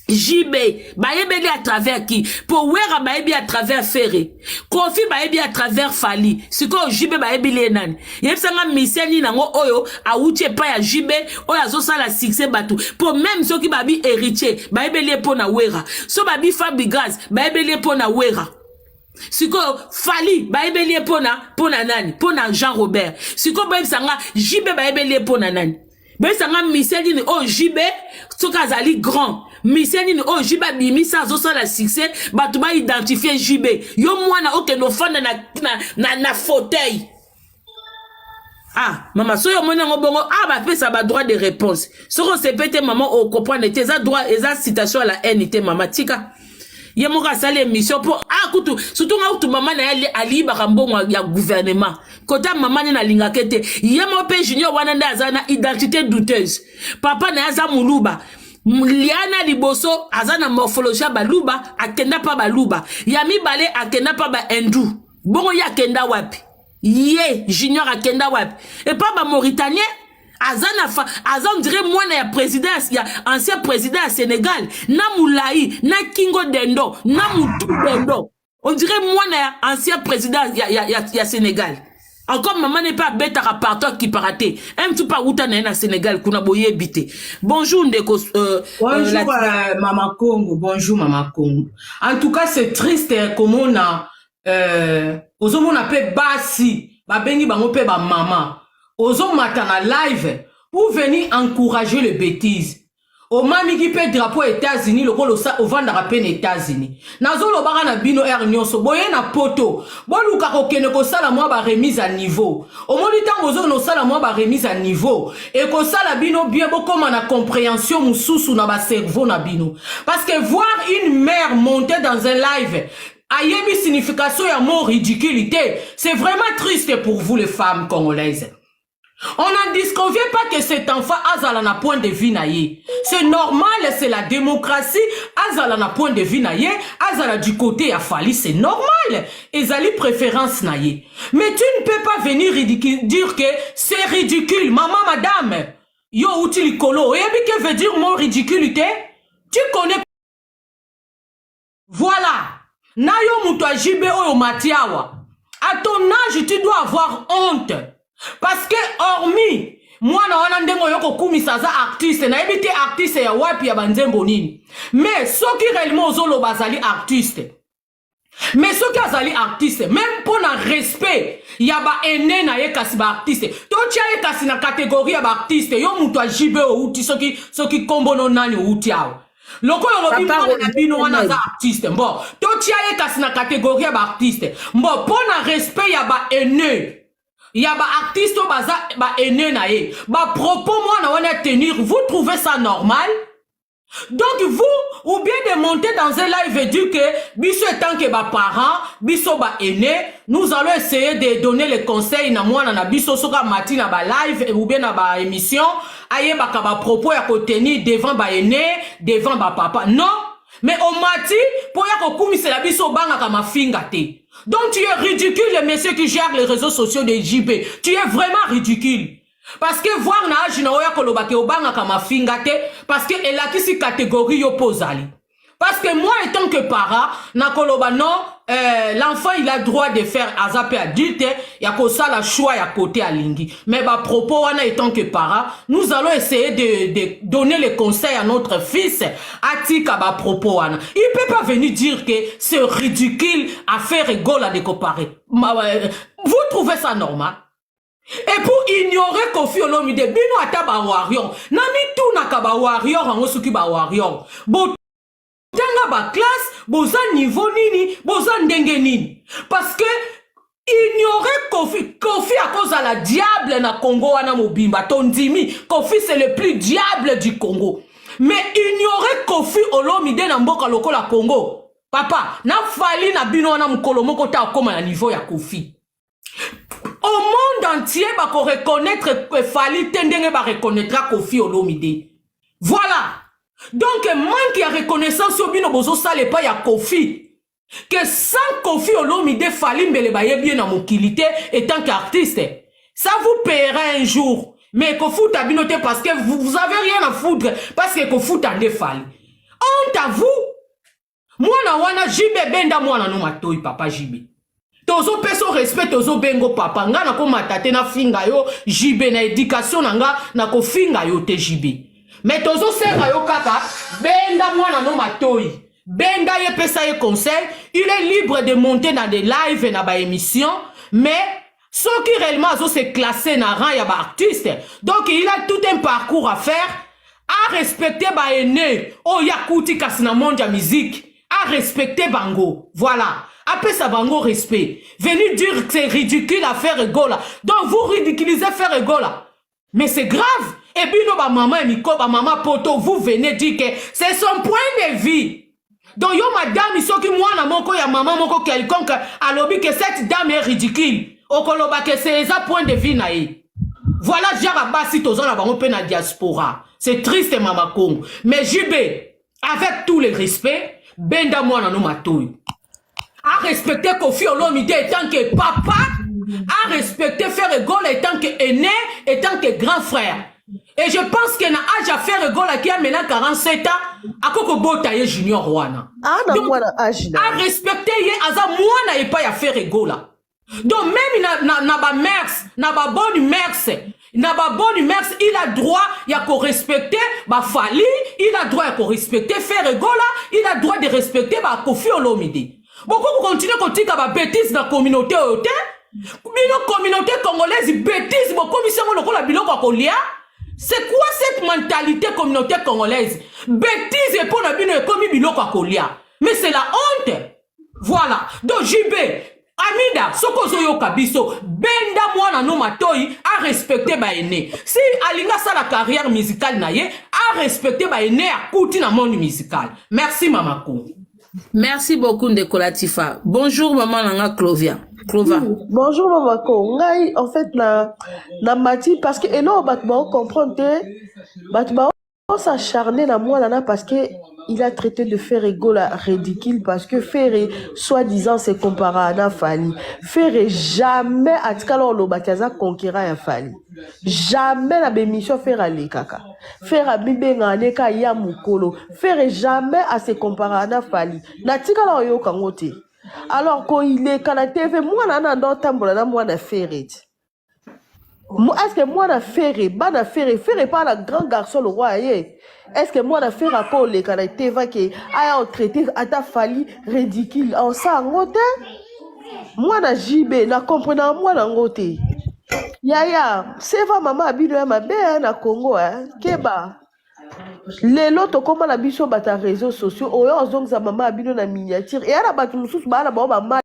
D: JB bayebi à travers qui pour Wera bayebi à travers Ferré Kofi bayebi à travers Fali siko JB bayebi lenan yebsanga miseni nango oyo awuti pa ya JB oyo azosa la succès batu pour même ceux qui babi héritier bayebi le pona Wera so babi Fabregas bayebi le pona Wera siko Fali bayebi le pona nani pona Jean Robert siko bayebi sanga JB bayebi le pona nani bayebi sanga miseni o JB soka zali grand miseni o jiba bimisa zo la succès batu ba identifier JB yo mwana oke no fanda na fauteuil maman so yo mwana ngobongo ba pesa ba droit de réponse soko se pété maman o comprendre te za droit eza citation à la haine te maman tika ye moka sala émission pour kutu surtout nga kutu maman na ali ba mbongo ya gouvernement kota maman na linga kete ye mo pe junior wana nda za na identité douteuse papa na za muluba Liana liboso azana morphologie baluba akenda pa baluba yami bale akenda pa ba hindu bongo ya akenda wapi ye junior akenda wapi et pas ba mauritanien azan dirait moi na ya président ya ancien président à Sénégal na Moulaï na Kingo Dendo na Moutou Dendo on dirait moi na ya ancien président ya Sénégal. Encore maman n'est pas bête à rapporteur qui paraté. Un petit pas où t'en es na Sénégal qu'on a boyé bité. Bonjour Ndeko.
J: Bonjour Maman Congo. Bonjour Maman Congo. En tout cas c'est triste comme on a ozo mon appelle basi ba bengi bango pe ba maman. Ozo matana live pour venir encourager les bêtises. O mami qui peut drapeau États-Unis le rôle au vendre à peine États-Unis. Nazo lo bara na bino nyonso boye na poto. Boluka ko kene ko sala moi ba remise à niveau. Au moni tango zo no sala moi ba remise à niveau et ko sala bino bien beaucoup na compréhension mususu na ba cerveau na bino. Parce que voir une mère monter dans un live ayebi signification ya mot ridiculité, c'est vraiment triste pour vous les femmes congolaises. On n'en disconvient pas que cet enfant azala na point de vue naïe. C'est normal, c'est la démocratie. Azala na point de vue naïe, azala du côté à Fali, c'est normal. Ezali préférence naïe. Mais tu ne peux pas venir dire que c'est ridicule. Maman, madame, yo outil kolo. Et que veut dire mon ridiculité? Tu connais. Voilà. Nayo mutwa jibe oyo matiawa. À ton âge, tu dois avoir honte. Parce que hormis moi na wana ndengo yoko kumisa za artiste na ebite artiste ya wapi ya banzembo nini mais soki réellement ozolo bazali artiste mais soki azali artiste même pour na respect ya ba ene na ye kasi ba artiste to tia ye kasi na catégorie ya ba artiste yo mutu ajibe outi soki kombo no nani outi awo lokolo lobi na bino wana za artiste bon to tia ye kasi na catégorie ya ba artiste bon pour na respect ya ba ene ya ba artiste ba ene na ye ba propos moi na wana tenir vous trouvez ça normal? Donc vous ou bien de monter dans un live et dire que biso étant que ba parents biso ba ene nous allons essayer de donner les conseils na moi na biso soka mati na ba live ou bien na ba émission aye ba ka ba propos ya ko tenir devant ba ene devant ba papa non mais au mati pour ya ko kumisa la biso banga ka mafinga te. Donc tu es ridicule le monsieur qui gère les réseaux sociaux de JB. Tu es vraiment ridicule. Parce que voir na âge na oya koloba ke obanga kama fingate parce que elle a qui catégorie yo pozali. Parce que moi, étant que parent, nakoloba non, l'enfant il a droit de faire azapé adulte, il y a que ça la choix à côté à lingi. Mais bah propos wana étant que parent, nous allons essayer de donner les conseils à notre fils atika bah propos wana. Il peut pas venir dire que c'est ridicule à faire rigole à décoparer. Vous trouvez ça normal? Et pour ignorer Kofi Olomide, bino ata ba warrior, nami tout naka ba warrior en osuki ba warrior. Tanga ba classe, boza niveau nini, boza ndenge nini. Parce que ignorer Kofi à cause de la diable na Congo wana mobimba tondimi, Kofi c'est le plus diable du Congo. Mais ignorer Kofi Olomide na mboka lokola Congo. Papa, na fali na bino wana mukolo moko ta koma na niveau ya Kofi. Au monde entier ba ko reconnaître que fali tendenge ba reconnaîtra Kofi Olomide. Voilà. Donc, manque de reconnaissance au bino bozo sale pas ya Kofi. Que sans Kofi Olomide fali mbele baye bien na mokilité étant qu'artiste. Ça vous paiera un jour. Mais Kofi tabinote parce que vous avez rien à foutre. Parce que Kofi tande fali. Honte à vous. Moi na wana jibe benda moi na no matoi papa jibe. Tozo peso respect tozo bengo papa. Nga na ko matate na finga yo jibe na éducation na nga na ko finga yo te jibe. Mais tozo sera yo kaka, benda mwana no matoi. Benda ye pesa ye conseil, il est libre de monter dans des lives et dans des émissions, mais ce qui réellement se classé dans rang ya ba artiste. Donc il a tout un parcours à faire, à respecter ba aîné, oh yakuti kasina mondia musique, à respecter bango. Voilà. Après ça bango respect. Venir dire que c'est ridicule à faire rigola. Donc vous ridiculisez faire rigola. Mais c'est grave. Et puis, nos maman et Miko, maman poto, vous venez dire que c'est son point de vue. Donc, yo, madame, il faut que moi, na moko, ya maman, moko, quelconque, a lobby que cette dame est ridicule. Okoloba que c'est un point de vue, naïe. Voilà, Jara Bassi, tozon, la bango, na diaspora. C'est triste, maman Congo. Mais JB, avec tout le respect, benda moi, na no matouille. À respecter Kofi Olomide étant que papa, à respecter faire rigole étant que aîné, étant que grand frère. Et je pense qu'il y a un âge à faire rigole qui a maintenant 47 ans, à Koko Botaye Junior Wana. Donc, à respecter, aza moi n'a pas à faire rigole. Donc, même n'a pas mers, n'a pas bonne mers, n'a pas bonne mers, il a droit, il a qu'à respecter, bah, Fali, il a droit à respecter, faire rigole, il a droit de respecter, bah, Kofi Olomide. Beaucoup continuent à dire que bêtise dans la communauté, la communauté congolaise, bêtise, beaucoup de la biloko à Kolia. C'est quoi cette mentalité communauté congolaise? Bêtise et pour la bino et commis biloko à Kolia. Mais c'est la honte. Voilà. Donc JB, Amida, Sokozo Yoka Biso, Benda Mwana no Matoi, a respecté Baene. Si Alinga sa la carrière musicale naye, a respecté Baene à Kouti na monde musical. Merci Mamako.
D: Merci beaucoup Ndekola Tifa. Bonjour maman Nanga Clovia. Clova.
K: Bonjour Mamako. Ngai en fait na mati parce que eno batba comprendre batba s'acharner na moi là parce que il a traité de faire rigole ridicule parce que faire soi-disant c'est comparé à na Fali. Faire jamais atkalo lo bataza conquérant ya Fali. Jamais la bémission faire aller kaka. Faire a bibenga neka ya mukolo. Faire jamais à se comparer à na Fali. Na tikala yo kangote. Alors quand il est quand la TV moi na ndo tambola na moi na faire. Est-ce que moi na faire pas la grand garçon le roi est-ce que moi na faire à Paul quand la TV qui a traité à ta Fali ridicule en ça ngote moi na JB na comprendre moi na ngote yaya c'est va maman abino ya mabe na Congo keba lelo to koma na biso bata réseaux sociaux oyo ozongza maman abino na miniature et ala batu mususu bana ba mama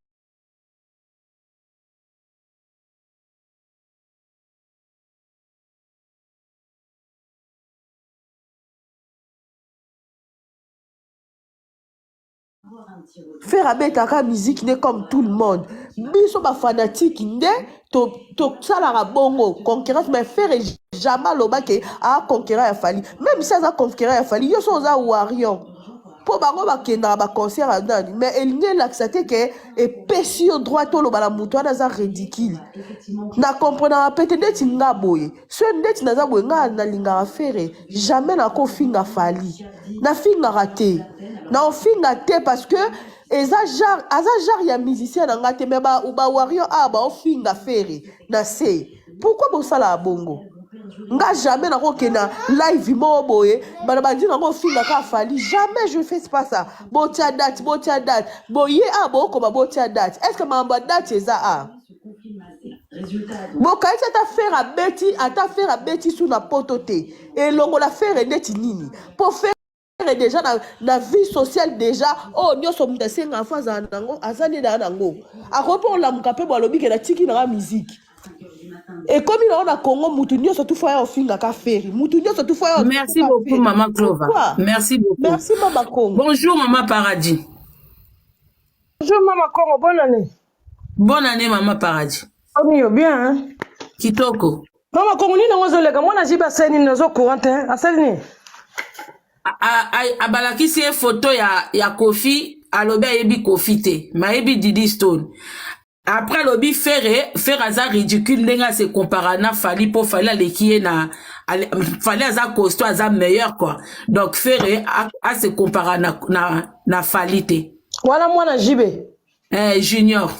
K: faire abetaka musique n'est comme tout le monde biso ba fanatique ndé to salara bongo concurrence mais faire jamais loba ke a conquérir ya Fali même si ça conquérir ya Fali yo so za warrior po bango bakenda ba concert andani mais elingi laxate ke epesi yo droit oloba na mutu wana aza ridicule na comprenant peut-être ti nga boye so ndeti naza boye nga nalingaka fere jamais nakofinga fali nafingaka te na ofinga te parce que eza genre ya musicien na nga te me ba wario ba ofinga fere na se pourquoi bosala bongo nga jamais nakokenda live mo boye bana bandi nango finga ka fali jamais je fais pas ça botia date boye bokoma botia date est-ce que mamba date eza bokaisi ata faire abeti sous na poto te elongola faire neti nini po faire déjà na vie sociale déjà nyonso mutu asenga afo azala nango azali na nango akopo olamuka mpe balobi ke na tiki na musique et comme il a Congo mutu nyonso tu fois ofinga ka feri mutu nyonso tu fois.
D: Merci beaucoup maman Clova. Merci beaucoup.
K: Merci maman Congo.
D: Bonjour maman Paradis.
J: Bonjour maman Congo, bonne année.
D: Bonne année maman Paradis.
J: Mieux bien hein.
D: Kitoko.
J: Maman Congo ni nango zolega mwana jiba seni nazo courante hein asali ni.
D: Abalakisi photo ya Kofi alobi ayebi Kofi te mayebi Didi Stone. Après lobby faire hasard ridicule ndenga se compara na fali pour fali alekie na fali hasard costaud hasard meilleur quoi donc faire à se compara na fali te
J: wala mwana jibe
D: junior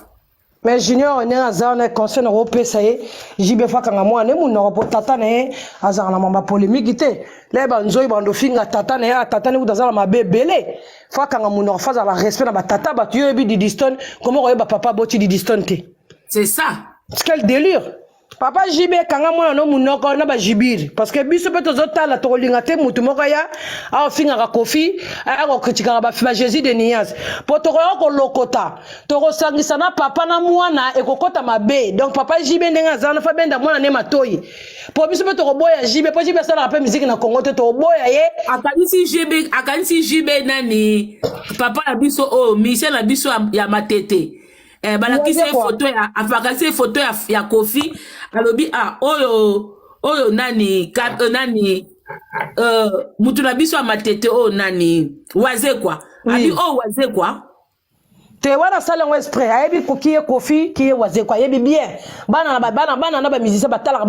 J: mais junior ne hasard na conseil na opesa ye jibe fakanga mwana mu na po tata na hasard na mamba polémique te leba nzoi bando finga tata na tata ne udazala mabebele fakanga mu na faza la respect na batata batu yo ebi Didi Stone comment oyeba papa boti Didi Stone te
D: c'est ça
J: quel délire papa jibe kanga mwana no munoko na ba jibiri parce que biso peto zotala to linga te mutu moko ya a finga ka Kofi a ko kritika ba fiba Jésus de Nias poto ko lokota to ko sangisa na papa na mwana e kokota mabe donc papa jibe ndenga zana fa benda mwana ne matoyi po biso peto ko boya jibe po jibe sala pa musique na Congo te to boya ye
D: akanisi jibe nani papa na biso Michel na biso ya matete balakisi photo ya Kofi alobi oyo nani mutu na biso ya matete nani waze kwa abi waze kwa
J: te wana sala ngo esprit ayebi ko kiye Kofi kiye waze kwa yebi bien bana na ba musicien batala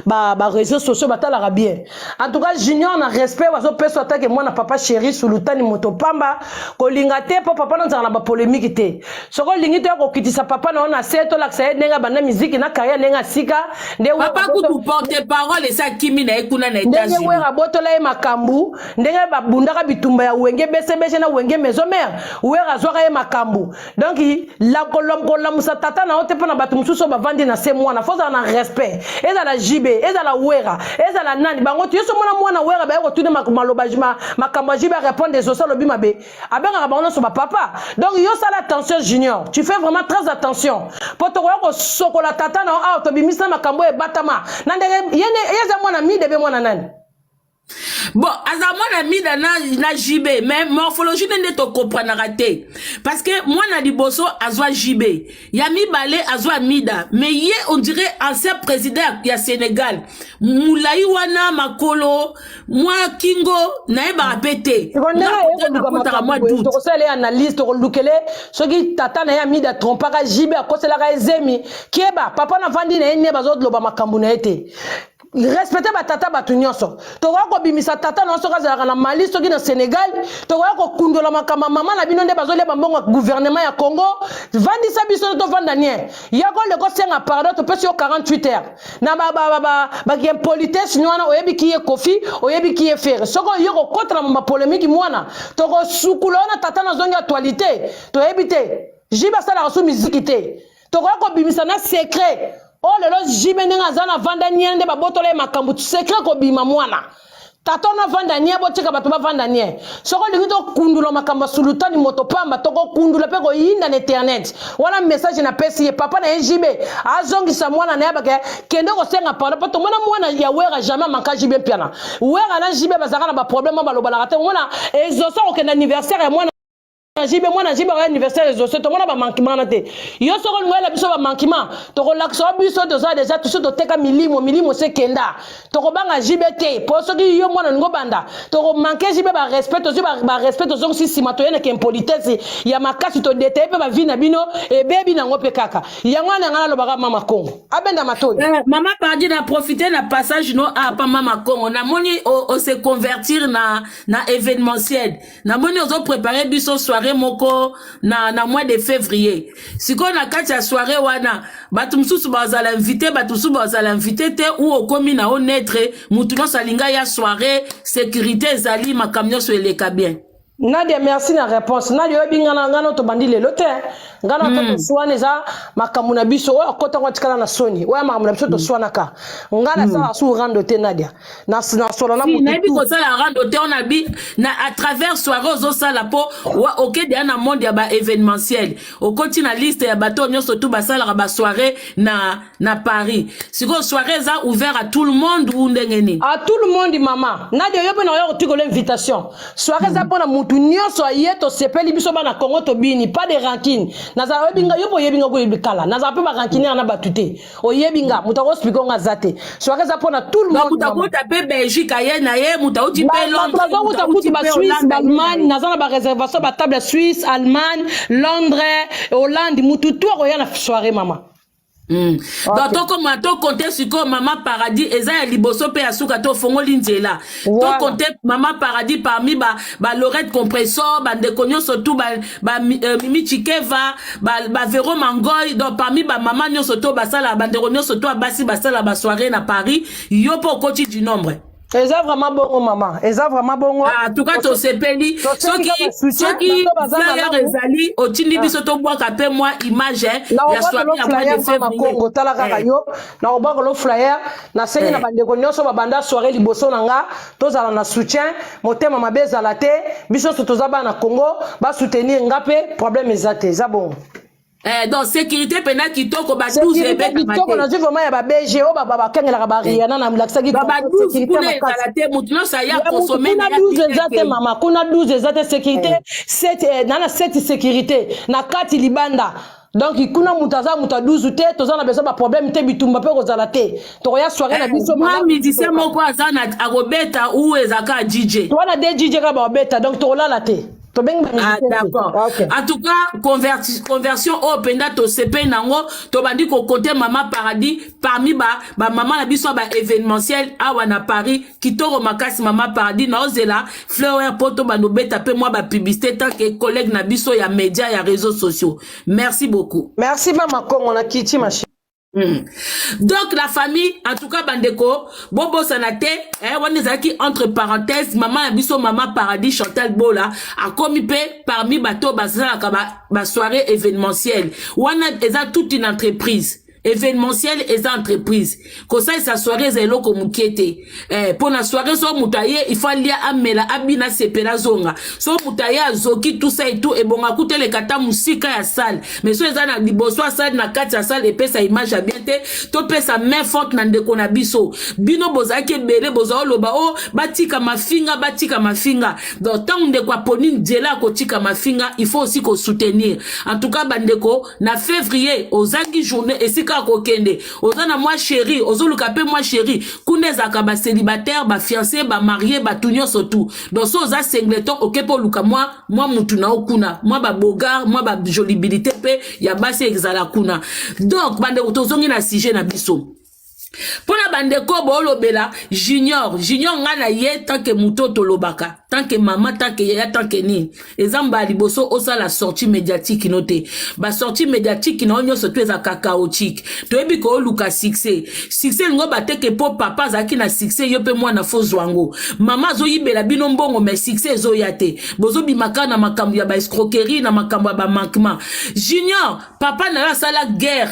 J: ba réseaux sociaux batala bien en tout cas junior na respect wazo peso attaque mwana papa chéri sulutani moto pamba ko linga te po papa na ba polémique te soko lingi te ko kitisa papa na ona seto la ksaye nenga bana musique na carrière nenga sika nde
D: papa ku porte parole esa kimi na ekuna na États-Unis
J: ndenge wera botola e makambu ndenge ba bundaka bitumba ya wenge bese na wenge maison mère wera zoka e makambu donc la kolom musa tata na ote pona batu mususo bavandi na se mwana foza na respect eza la jibe eza la wera eza la nani bango yeso mwana wera ba ko tune malobajima makambo jibe répondre des social lobi mabe abenga bango so ba papa donc yo sala attention junior tu fais vraiment très attention poto ko sokola tata na to bimisa makambo e batama na ndenge yeza mwana mi debe mwana nani.
D: Bon, azamwa na mida na jibe, mais morphologie n'est to comprendre raté. Parce que moi na liboso azwa jibe. Yami balé azwa mida, mais yé on dirait ancien président ya Sénégal. Moulayi wana makolo, moi Kingo na eba répété.
J: To sele analyse to lukele, soki tata na ya mida trompaka jibe a kosela ka ezemi. Kieba papa na vandi na ene bazot loba makambu na ete. Respecter batata batu nyonso to ko bimisa tata no soka za na Mali soki na Sénégal to ko kundola makama mama na bino nde bazole bambongo gouvernement ya Congo vandisa biso to vandanie yako le ko senga pardon to pesi 48 heures na ba ki politesse nywana oyebi ki ye Kofi oyebi ki ye faire soko yoko contre ma polémique mwana to ko sukulona tata na zonga actualité to yebite jiba sala rasu musique te to ko bimisa na secret. Oh lelo jibe nenga zana vanda niende ba botole makambu secret ko bima mwana tato na vanda nie botika bato ba vanda nie soko lingito kundula makambo sulutani moto pamba toko kundula pe ko yinda na internet wana message na pesi papa na jibe azongisa mwana na yabake kende ko senga pardon pato mwana ya wera jamais manka jibe piana wera na jibe bazaka na ba problème ba lobala rate mwana ezosa ko kenda anniversaire ya mwana jibe mwana jibe ba anniversaire exaucé to mona ba manquement na te yo soko ngwela biso ba manquement to ko lakso biso to za déjà tout to teka milimo se kenda to ko banga jibe te po soki yo mwana ngo banda to ko manquer jibe ba respect to ba respect to zongi sima to yene ke impolitesse ya makasi to dete pe ba vina bino e bebi na ngope kaka ya mwana ngala lo baka mama Kongo abenda matoni
D: mama pardi na profiter na passage no a pa mama Kongo na moni o se convertir na événementiel na moni ozo préparer biso soirée moko na mois de février siko na kati ya soirée wana batu mususu bazala invité batu mususu bazala invité te ou okomi na honnête mutu no salinga ya soirée sécurité ezali makamyo so eleka bien.
J: Nadia, merci na réponse. Nadia, ngana to bandi lelo te. Ngana to soane za makamuna biso o kota kwatikala na soni. Wa makamuna biso to soana ka. Ngana sa su rando te Nadia. Na sola na mutu.
D: Na bi ko sala rando te on abi na à travers soirée ozo sala po wa OK de na monde ya ba événementiel. O koti na liste ya bato nyonso tout ba sala ba soirée na Paris. Siko soirée za ouvert à tout le monde ou ndengeni.
J: À tout le monde maman. Nadia yo pe na yo tiko l'invitation. Soirée za pona mutu nyonso ayeto sepeli biso bana Congo to bini pas de rancune naza yebinga yopo yebinga ko yebikala naza pe ba rancune na batute o yebinga mutako spiko nga zate so akaza pona tout le monde
D: mutako tape Belgique aye na ye mutako ti pe Londres
J: mutako ti ba Suisse Allemagne naza na ba réservation ba table Suisse Allemagne Londres Hollande mutu to ko ya na soirée mama.
D: Donc to comme to compter sur ko maman paradis eza ya liboso pe asuka to fongoli nzela to compter maman paradis parmi ba Lorette compressor ba ndekonyo surtout ba Mimi Chikeva ba Véro Mangoy donc parmi ba maman nyo surtout ba sala ba ndekonyo surtout basi ba sala ba soirée na Paris yo po koti du nombre.
J: Eza vraiment bongo maman, eza vraiment bongo.
D: En tout cas to sepeli soki flyer ezali otindi biso to bwa ka pe moi image ya soirée ya mois de février
J: Kongo tala kaka yo na obako lo flyer na sengi na bandeko nyonso ba banda soirée liboso nanga tozala na soutien motema mabe ezala te biso to tozaba na Congo ba soutenir ngape problème ezate eza bongo.
D: Donc sécurité pena kitoko ba 12 ebe
J: kitoko na vraiment ya ba BGO ba kengela ba Rihanna na mlaksaki
D: ba 12 kuna ezala te mutu no sa ya consommer na
J: 12 ezate mama kuna 12 ezate sécurité 7 na 7 sécurité na kati libanda. Donc kuna mutaza muta 12 te tozana beso ba problème te bitumba pe kozala te to ya soirée na biso
D: mama musicien moko azana agobeta ou ezaka DJ
J: to wana de DJ ka ba beta donc to la te.
D: Ah d'accord. Okay. En tout cas, conversion au penda to CP nango to bandi ko côté maman paradis parmi ba maman na biso ba événementiel awa na Paris kitoro makasi maman paradis na ozela fleur poto ba no beta pe moi ba publicité tant que collègue na biso ya média ya réseaux sociaux. Merci beaucoup.
J: Merci maman Kongo na kiti machi.
D: Donc la famille en tout cas bandeko bobo sanate wanezaki entre parenthèses maman biso maman paradis Chantal Bola a commis parmi bateau bazala ba soirée événementielle wana eza toute une entreprise événementiel et entreprise comme ça sa soirée zelo comme kiete pour la soirée so mutaye il faut aller amela abina sepela zonga so mutaye azoki tout ça et tout et bon akute le kata musika ya salle mais so ezana liboso salle na kati ya salle et pesa image ya bien te to pesa main forte na ndeko na biso bino bozaki belé bozo loba o batika mafinga donc tant ndeko aponi ndela ko tika mafinga il faut aussi ko soutenir en tout cas bandeko na février ozangi journée et si kokende ozana moi chéri ozoluka pe moi chéri kunezaka ba célibataire ba fiancé ba marié ba tunyo surtout donc so za singleton okepo luka moi mutu na okuna moi ba bogar moi ba jolibilité pe ya basi exala kuna donc bande utozongi na sujet na biso pona bandeko bolobela junior ngana ye tant que mutoto lobaka tant que maman tant que yaya tant que ni ezamba liboso osa la sortie médiatique noté ba sortie médiatique na onyo surtout za chaotique to ebi ko luka succès ngo bateke po papa zaki na succès yo pe mwana fozwango mama zo yibela bino mbongo mais succès zo yate bozo bimaka na makambu ya ba escroquerie na makambu ya ba manquement junior papa na la sala guerre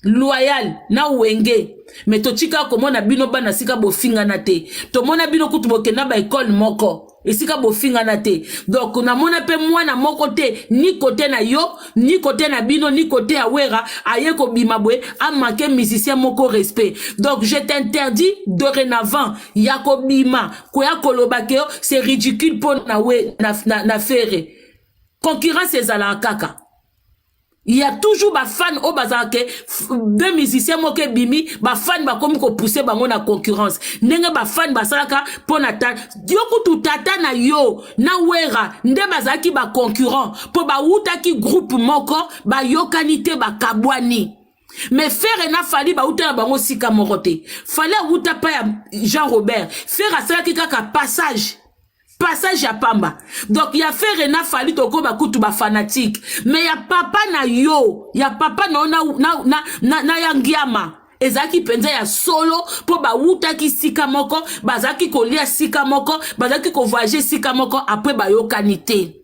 D: loyal na wenge mais totika komona bino bana sika bofinga na te to mona bino kutu bokenda ba école moko esika bofinga na te donc na mona pe mwana moko te ni côté na yo ni côté na bino ni côté awera aye ko bimabwe a manqué musicien moko respect donc je t'interdis dorénavant yakobima ko ya kolobakeo c'est ridicule pour na we na faire concurrence ezala kaka. Il y a toujours ba fan au bazake deux musiciens moke bimi ba fan ba komi ko pousser bango na concurrence ndenge ba fan ba salaka pona ta yoku tu tata na yo na wera nde bazaki ba concurrent po ba uta ki groupe moko ba yokanite ba kabwani mais faire na fali ba uta bango sika morote fallait uta pa ya Jean Robert faire asalaki kaka passage à Pamba. Donc il y a fait Rena Fali toko ba kutu ba fanatique. Mais il y a papa na yo, il y a papa na yangiama. Ezaki penza ya solo po ba wuta ki sika moko, bazaki ko lia sika moko, bazaki ko voyager sika moko après ba yokanité.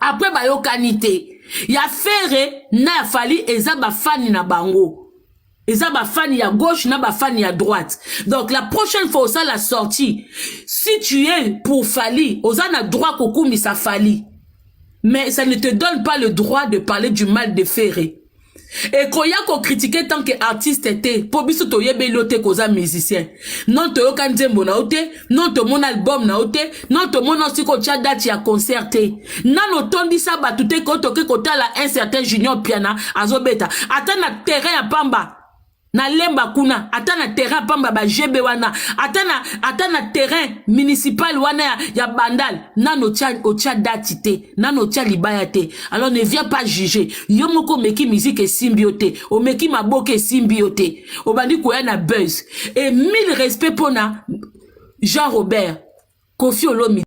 D: Après ba yokanité. Il y a fait na Fali eza ba fani na bango. Et ça, ma fan y a gauche, na ma fan y a droite. Donc, la prochaine fois, ça la sortie. Si tu es pour Fali, on a droit qu'au mais ça Fali. Mais ça ne te donne pas le droit de parler du mal de Ferré. Et quand il y a qu'on critiquait tant qu'artiste était, pour biso to yebe lote koza musicien. Non to yokan zembo na ote, non to mon album na ote, non to mon aussi ko tia date ya concerté. Nan otondi sa batute ko toke kota la un certain Junior Piana azobeta. Ata na terrain ya Pamba. Na lemba kuna ata na terrain Pamba ba jebe wana ata na terrain municipal wana ya Bandal nano tia datite nano tia libayate. Alors ne viens pas juger yo moko meki musique et symbiote o meki maboke symbiote o bandi ko na buzz et 1000 respect pona Jean Robert Kofi Olomi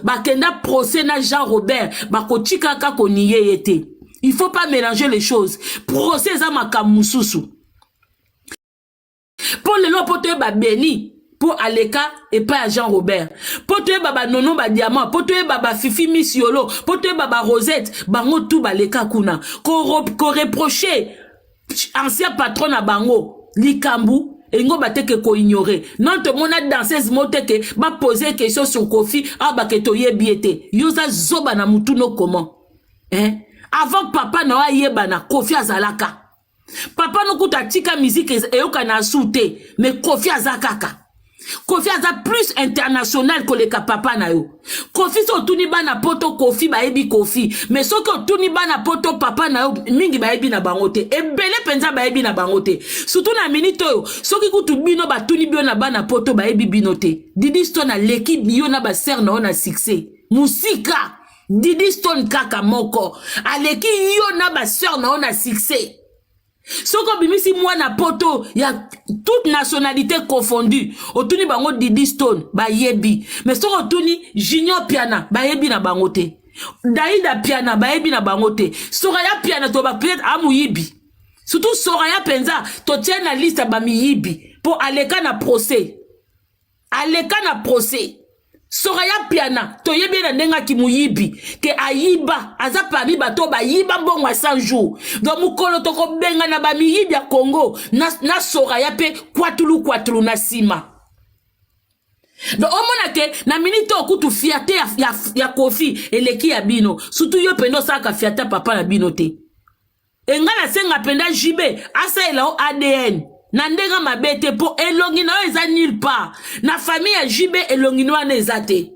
D: bakenda procès na Jean Robert bakotika ka koniye yete. Il faut pas mélanger les choses. Procès za makamususu pour le nom pote ba Beni pour Aleka et pas à Jean Robert pour te baba nono ba diamant pour te baba Fifi Misiolo pour te baba Rosette bango tout baleka kuna ko reprocher ancien patron na bango Likambu et ngo bateke ko ignorer non te mona danseuse moteke ba poser question sur Kofi ah ba keto yebiete yoza zoba na mutu no comment avant papa na yeba na Kofi azalaka papa no kuta tika musique eyoka na soute mais Kofi azakaka Kofi aza plus international que le papa na yo. Kofi so tuni bana poto Kofi ba ebi Kofi. Mais so ko tuni bana poto papa na yo mingi ba ebi na bangote. E bele penza ba ebi na bangote. Surtout na minito yo. So ki kutu bino ba tuni bio na bana poto ba ebi binote. Didi Stone a l'équipe bio na ba ser na ona succès. Musika. Didi Stone kaka moko. A l'équipe yo na ba ser na ona succès. Soko bimisi mwana poto ya toute nationalité confondue otuni bango Didi Stone ba yebi mais soko otuni Junior Piana ba yebi na bangote Daïda Piana ba yebi na bangote Soraya Piana to ba peut-être amuyibi surtout Soraya Penza to tient na liste ba miyibi pour Aleka na procès Soraya Piana to yebi na ndenga ki muyibi ke ayiba aza parmi bato ba yiba mbongo 100 jours donc mukolo to ko benga na ba miyibi ya Congo na Soraya pe kwatulu na sima donc omona ke na minito okutu fiate ya Kofi eleki ya bino surtout yo pendo saka fiata papa na bino te engala senga penda jibe asa ela ADN na ndenga mabete po elongi na eza nulle part na famille ya jibe elongi no wana ezate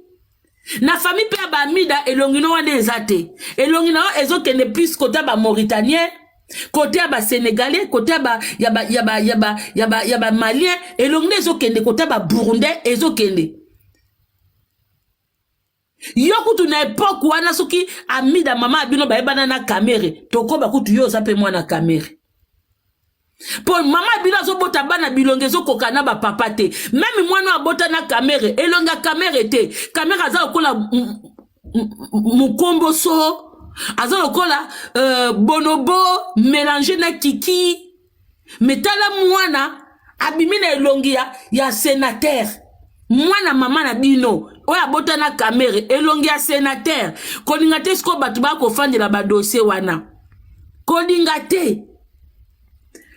D: na famille pe ba mida elongi no wana ezate elongi na ezokende plus côté ba Mauritanien côté ba Sénégalais côté ba ya ba Malien elongi ezokende côté ba Burundais ezokende yokutu na époque wana soki amida mama bino ba ebana na kamere toko ba kutu yo zape mwana kamere. Pour maman bila zo bota bana bilonge zo kokana ba papa te même mwana abota na kamere elonga kamere te kamera za okola mukombo so aza okola bonobo mélanger na kiki metala mwana abimina elongi ya sénateur mwana mama na bino oya bota na kamere elongi ya sénateur kolinga te sko batu ba ko fandela ba dossier wana kolinga te.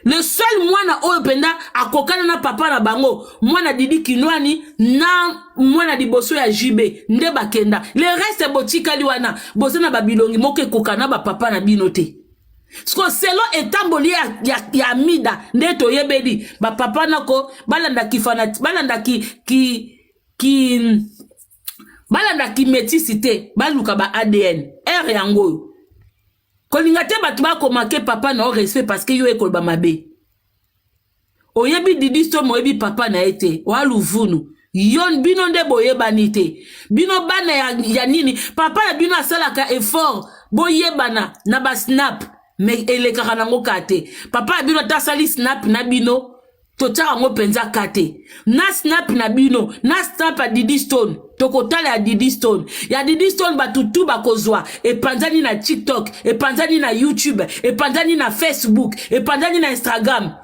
D: Le seul mwana oyo penda akokana na papa na bango mwana Didi Kinwani na mwana liboso ya Jibe nde bakenda le reste botika liwana bozena babilongi moke kokana ba papa na bino te Sko selo etamboli ya mida ndeto yebedi ba papa nako balanda kifanati balanda balanda ki méticité baluka ba ADN R yango kolinga te batu ba komake papa na respect parce que yo ekol ba mabe oyebi Didi Stone moyebi papa na ete wa luvunu yon bino nde boyebani te bino bana ya nini papa na bino asalaka effort boyebana na ba snap mais elekaka nango kate papa bino tasali snap na bino totaka ngo penza kate na snap na bino na snap a Didi Stone tokotala ya Didi Stone ya Didi Stone batutu bakozwa epanzani na TikTok epanzani na YouTube epanzani na Facebook epanzani na Instagram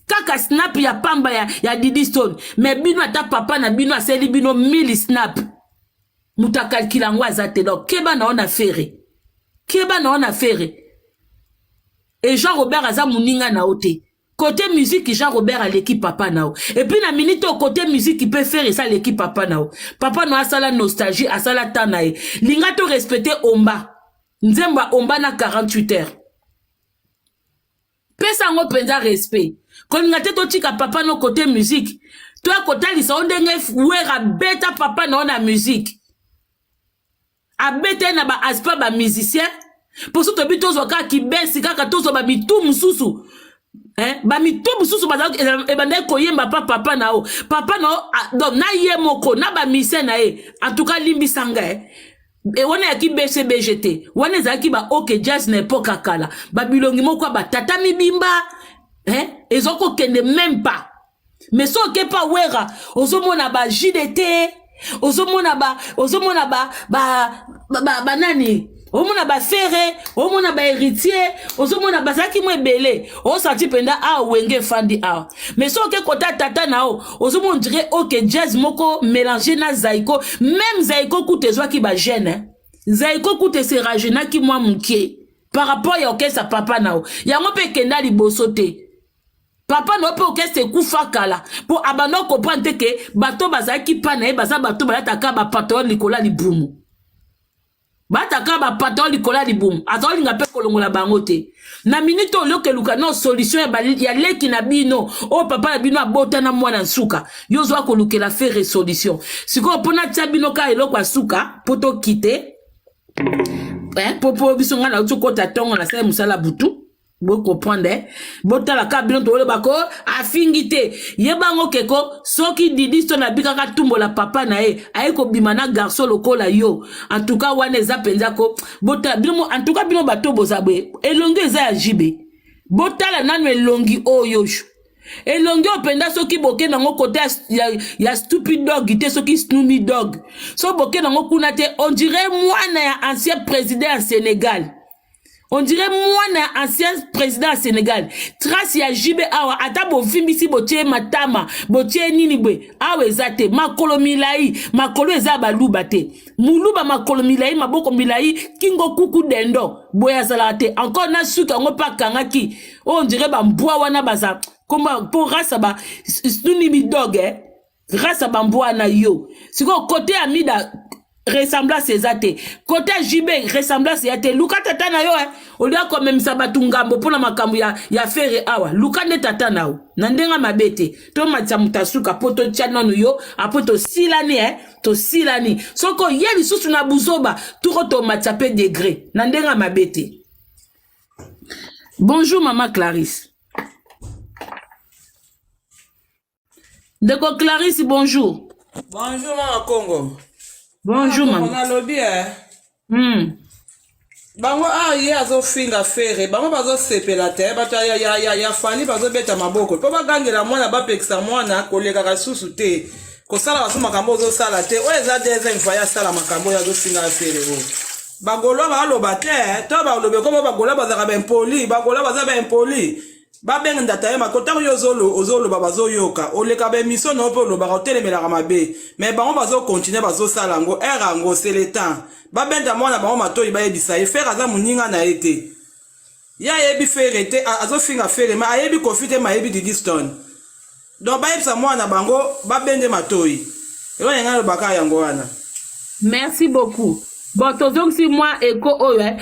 D: kaka snap ya pamba ya Didi Stone mais bino ata papa na bino aseli bino 1000 snap mutakalkila ngo azate donc keba na on affaire et Jean-Robert aza muninga na ote côté musique Jean-Robert a l'équipe papa nao et puis na minute au côté musique il peut faire ça l'équipe papa nao a ça la nostalgie a ça la tanae linga to respecter omba nzemba omba na 48 heures pesa ngo penza respect quand linga te to tika papa no côté musique toi côté lisa ondenge wera beta papa na on a musique a beta na ba aspa ba musicien pour ça to bito zo ka ki besi kaka to zo ba bitu mususu ba mitu mususu ba e bande koyemba papa nao donc na ye moko na ba mise na e en tout cas limbi sanga e wana ki BCBGT wana zaki ba OK jazz na epoka kala ba bilongi moko ba tata mibimba ezoko kende même pas mais so ke pa wera ozomona ba JDT ozomona ba nani omona ba ferre omona ba héritier ozomona bazaki mo ebele o senti penda a wenge fandi a mais so ke kota tata nao ozomona dire OK jazz moko mélanger na Zaiko même Zaiko koute zwa ki ba jeune Zaiko koute se rajena ki moi mukie par rapport ya OK sa papa nao yango pe kenda liboso te papa no pe OK se kufa kala pour abano comprendre que bato bazaki pana e baza bato balataka ba patron likola libumu bataka ba patron likola libumu azoli nga pe kolongola bango te na minute oloke luka no solution ya leki na bino o papa na bino abota na mwana nsuka yo zwa kolukela faire solution siko pona tia bino ka eloko asuka poto kite popo biso nga na utukota tongo na sala musala butu bo comprendre botala ka bino to bako afingite yebango keko soki Didi Stone na bikaka tumbo la papa na e ayeko bimana garçon lokola yo en tout cas wana eza penza ko botala bino en tout cas bino bato bozabwe elongi eza ya jibe botala nanu elongi oyo elongi openda soki boke nango kote ya stupid dog ite soki Snoopy Dog so boke nango kuna te on dirait mwana ya ancien président en Sénégal. On dirait moi ancien président Sénégal. Trace ya jibe awa ata bo fimbisi botie matama botie nini bwe awe zate makolo milai makolo eza baluba te muluba makolo milai maboko milai kingo kuku dendo boya zalate encore na suka ngo pakanga ki on dirait ba mbwa wana baza comment pour race ba Snoopy Dog race ba mbwa na yo siko côté amida ressemblance ezate côté JB ressemblance ezate luka tata na yo olia ko même sabatu ngambo pona makambo ya fere awa luka ne tata na o na ndenga mabete to matsa mutasuka poto tchanono yo apoto silani to silani soko yeli susu na buzoba to to matsa pe degré na ndenga mabete. Bonjour maman Clarisse. Deko Clarisse bonjour.
J: Bonjour maman Congo.
D: Bonjour maman.
J: On a lobby bango ye azo finga fere bango bazo sepela te bato ya fani bazo beta maboko po bagangela mwana bapekisa mwana koleka kasusu te kosala baso makambo ozo sala te o eza deuxième fois ya sala makambo ya zo finga fere o bagolo baloba te to balobe komo bagolo bazaka ben poli bagolo baza ben poli babenga ndata ye makota yo ozolo bazo yoka oleka be mission no po lo ba hotelemela ka mabe mais bango bazo continuer bazo sala ngo erango c'est le temps babenda mwana bango matoyi ba yebisa e faire aza muninga na ete ya yebi fere te azo finga fere ma ayebi confite ma yebi Didi Stone donc ba yebisa mwana bango babende matoyi elo yenga lo baka yango wana.
D: Merci beaucoup. Bon, donc si moi, écho, oh, ouais.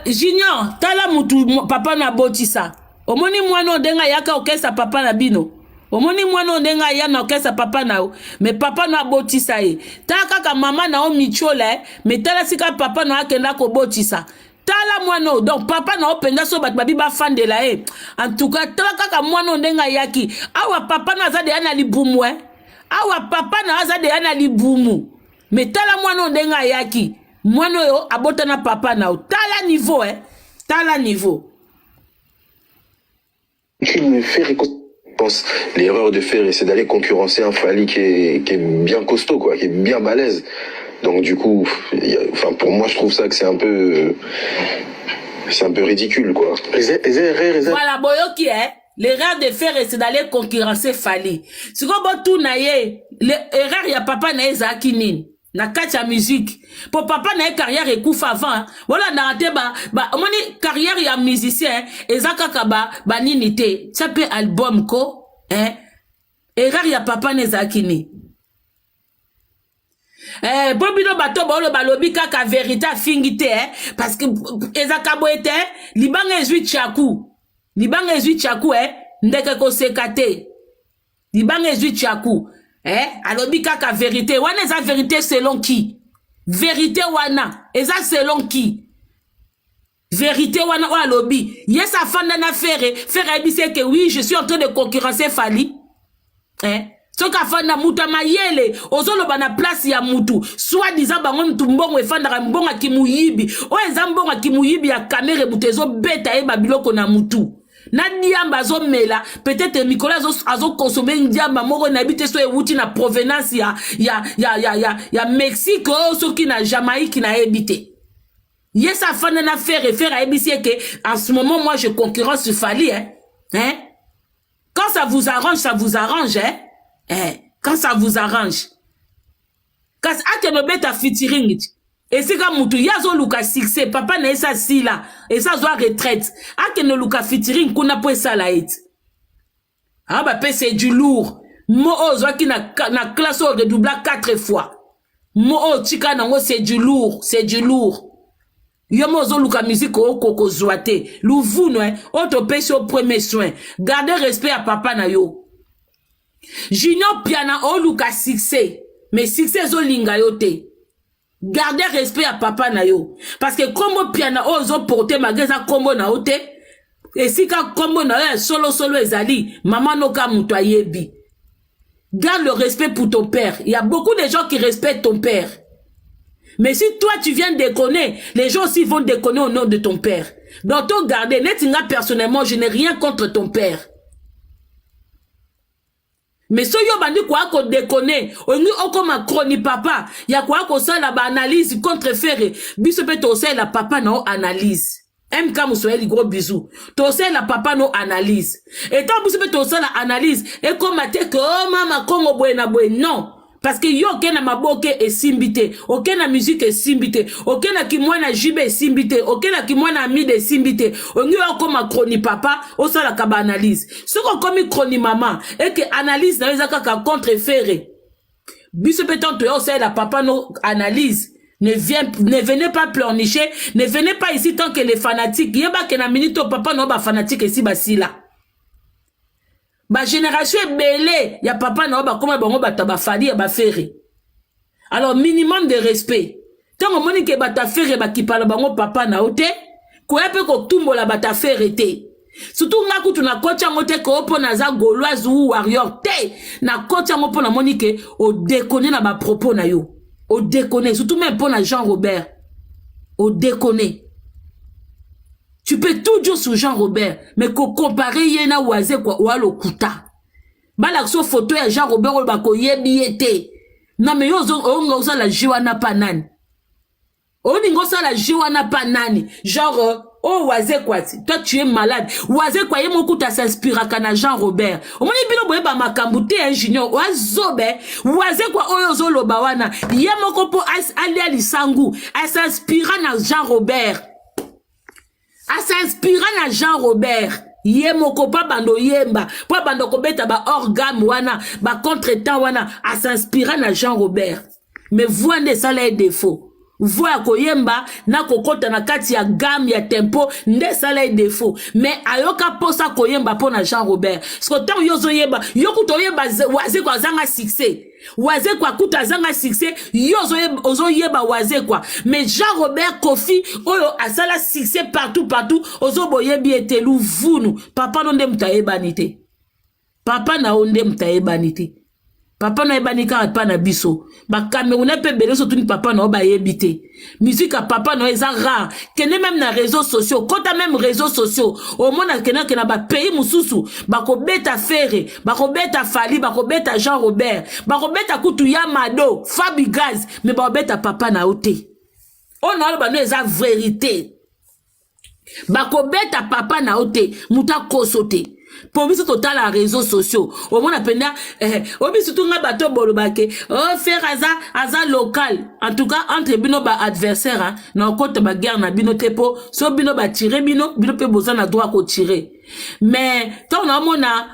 D: Junior, tala mutu papa na botisa. Omoni mwana ndenga yaka okesa papa na bino. Omoni mwana ndenga ya na okesa papa na o. Mais papa na botisa e. Taka ka mama na o michola mais tala sika papa na akenda ko botisa. Tala mwana donc papa na o penda so bat babi ba fandela e. En tout cas tala kaka mwana ndenga yaki. Awa papa na za de ana libumu e. Awa papa na za de ana libumu. Mais tala mwana ndenga yaki. Mwana yo abota na papa na o. Tala niveau Tala niveau.
I: Me fait pense l'erreur de faire c'est d'aller concurrencer un Fally qui est bien costaud quoi, qui est bien balèze. Donc du coup enfin pour moi je trouve ça que c'est un peu ridicule quoi.
D: Voilà boyoki l'erreur de faire c'est d'aller concurrencer Fally. Si ko botu na ye l'erreur ya papa na ezaki nini na kacha musique pour papa na carrière ekufa avant voilà na raté ba moni carrière ya musicien ezaka kaba ba nini te chape album ko erreur ya papa na ezakini bobino bato ba lo balobi kaka vérité fingite parce que ezaka boete libanga ezui chaku ndeke ko sekate libanga ezui chaku alobi kaka vérité wana eza vérité selon qui vérité wana eza selon qui vérité wana o alobi yes afanda na faire ebise que oui je suis en train de concurrencer Fally soka afanda muta mayele ozoloba na place ya mutu soit disant bango mutu mbongo efandaka mbonga kimuyibi o eza mbonga kimuyibi ya kamere butezo beta eba biloko na mutu na diamba azo mela peut-être Nicolas azo consommer ndiamba moko na bité so ewuti na provenance ya Mexique soki na Jamaïque na ebité yes afana na faire ebisi que en ce moment moi je concurrence sur Fally quand ça vous arrange quand ça vous arrange quand ateno beta featuring et c'est comme mutu yazo luka succès papa na esa sila et ça doit retraite akeno luka featuring kuna po esa la it ba c'est du lourd mo ozo ki na classe au redoublage 4 fois mo o tika nango c'est du lourd yo mo ozo luka musique o koko zoate luvuno o to pesi au premier soin gardez respect à papa na yo Junior Piana o luka succès mais succès zo linga yo te. Gardez respect à papa na yo. Parce que comme piano ozo porter magasin comme na ote. Et si ka comme na solo ezali, maman no ka muto ayebi. Garde le respect pour ton père. Il y a beaucoup de gens qui respectent ton père. Mais si toi tu viens déconner, les gens aussi vont déconner au nom de ton père. Donc toi garder netinga personnellement, je n'ai rien contre ton père. Mais so yo bandi kwa ko déconner ongi okoma chroni papa ya kwa ko sala ba analyse contre faire biso pe to sala papa no analyse MK Musweli gros bisous to sala papa no analyse et tant biso pe to sala analyse et comme te que oh mama kongo buena non parce que yo kena maboke et simbité okena musique et simbité okena kimwana jibe simbité okena kimwana ami de simbité ongi okoma chroni papa o sala ka ba analyse soko komi chroni maman et que analyse na ezaka ka contre faire biso petant to sala la papa no analyse ne venez pas pleurnicher ne venez pas ici tant que les fanatiques yeba que na minute papa no ba fanatique ici basila ba génération belé ya papa na ba comme bango bata ba Fally ya ba faire alors minimum de respect tant moni ke bata faire ba ki parle bango papa na ote ko yape ko tumbola bata faire te surtout nga kutu na kocha ngote ko opo na za gauloise ou warrior te na kocha ngopo na moni ke o déconner na ba propos na yo o déconner surtout même pour na Jean Robert o déconner. Tu peux toujours sur Jean Robert, mais qu'on compare yena waze kwa walo kuta. Bala so photo ya Jean Robert ou bako yebiete. Non mais yo ongoza la jiwana panani. Oningoza la jiwana panani. Genre oh waze kwa toi tu es malade. Waze kwa yemo kuta s'inspira kana Jean Robert. Omoni bilo boye ba makambute ingénieur wazobe. Waze kwa oyozo lobawana. Yemo kopo ali ali sangu. Elle s'inspira na Jean Robert. A s'inspirant na Jean Robert yemoko pa bando yemba pa bando kobeta ba organe wana ba contretemps wana a s'inspirant na Jean Robert mais voine ça les défauts voix ya koyemba na kokota na kati ya gamme ya tempo nde sala défaut mais ayoka posa koyemba pona Jean Robert parce que tant yozo yeba yokuto yeba waze kwa zanga succès waze kwa kuta zanga succès yozo yeba waze kwa mais Jean Robert Kofi oyo asala succès partout ozo boyebi etelu vunu papa no nde mutayeba nite papa na onde mutayeba nite papa na ebanika pa na biso ba Camerounais pe bele so tuni papa na ba yebite musique papa na eza rare kene même na réseaux sociaux kota même réseaux sociaux au monde kena ba pays mususu ba ko beta Ferré ba ko beta Fali ba ko beta Jean Robert ba ko beta kutu ya Mado Fabi Gaz mais ba beta papa na ote on a ba no eza vérité ba ko beta papa na ote muta kosote pour biso total à réseaux sociaux au moins apena obiso tunga bato bolobake faire aza local en tout cas entre bino ba adversaire hein, na côté ba guerre na bino tepo so bino ba tirer bino pe boza na droit ko tirer mais tant na mona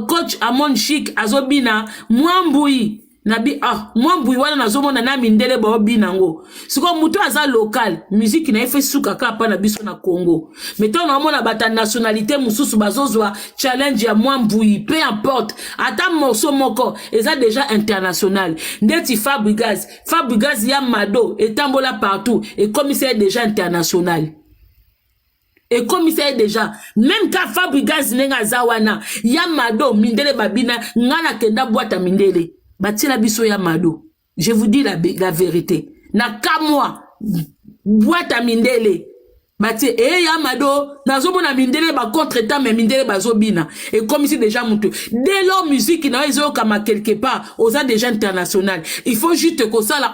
D: coach Amon Chic azobina mwambui nabi mwambui wana nazomona na mindele ba obinango siko muto aza local musique na efe suka kapa na biso na Congo mais tant na mona bata nationalité mususu bazozwa challenge ya mwambui peu importe ata morceau moko eza déjà international ndeti Fabregas ya Mado etambola partout et commissaire déjà international et commissaire déjà même ka Fabregas nenga zawana ya Mado mindele babina ngana kenda boîte mindele Batila biso ya Mado. Je vous dis la vérité. Na kamwa boîte à mindele. Bati ya Mado nazomo na mindele ba contre-temps mais mindele bazobina. Et comme ici déjà mutu. Dès leur musique na ezo kama quelque part aux déjà international. Il faut juste que ça là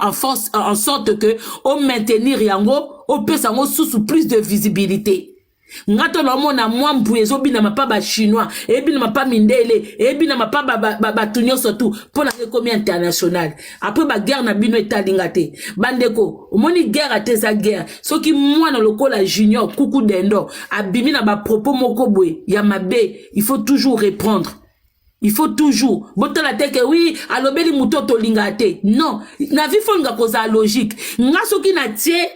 D: en sorte que on maintenir yango, on peut sango sous plus de visibilité. Ngato na mona mwambu ezobina mapaba chinois ebina mapaba mindele ebina mapaba batunyo surtout pour la économie internationale après ba guerre na bino etalingate bandeko omoni guerre ateza guerre soki mwana lokola junior kuku dendo abimi na ba propos moko boye ya mabe il faut toujours reprendre. Il faut toujours. Botala teke oui, alobeli mutoto lingate. Non, na vie fonga koza logique. Nga soki na tie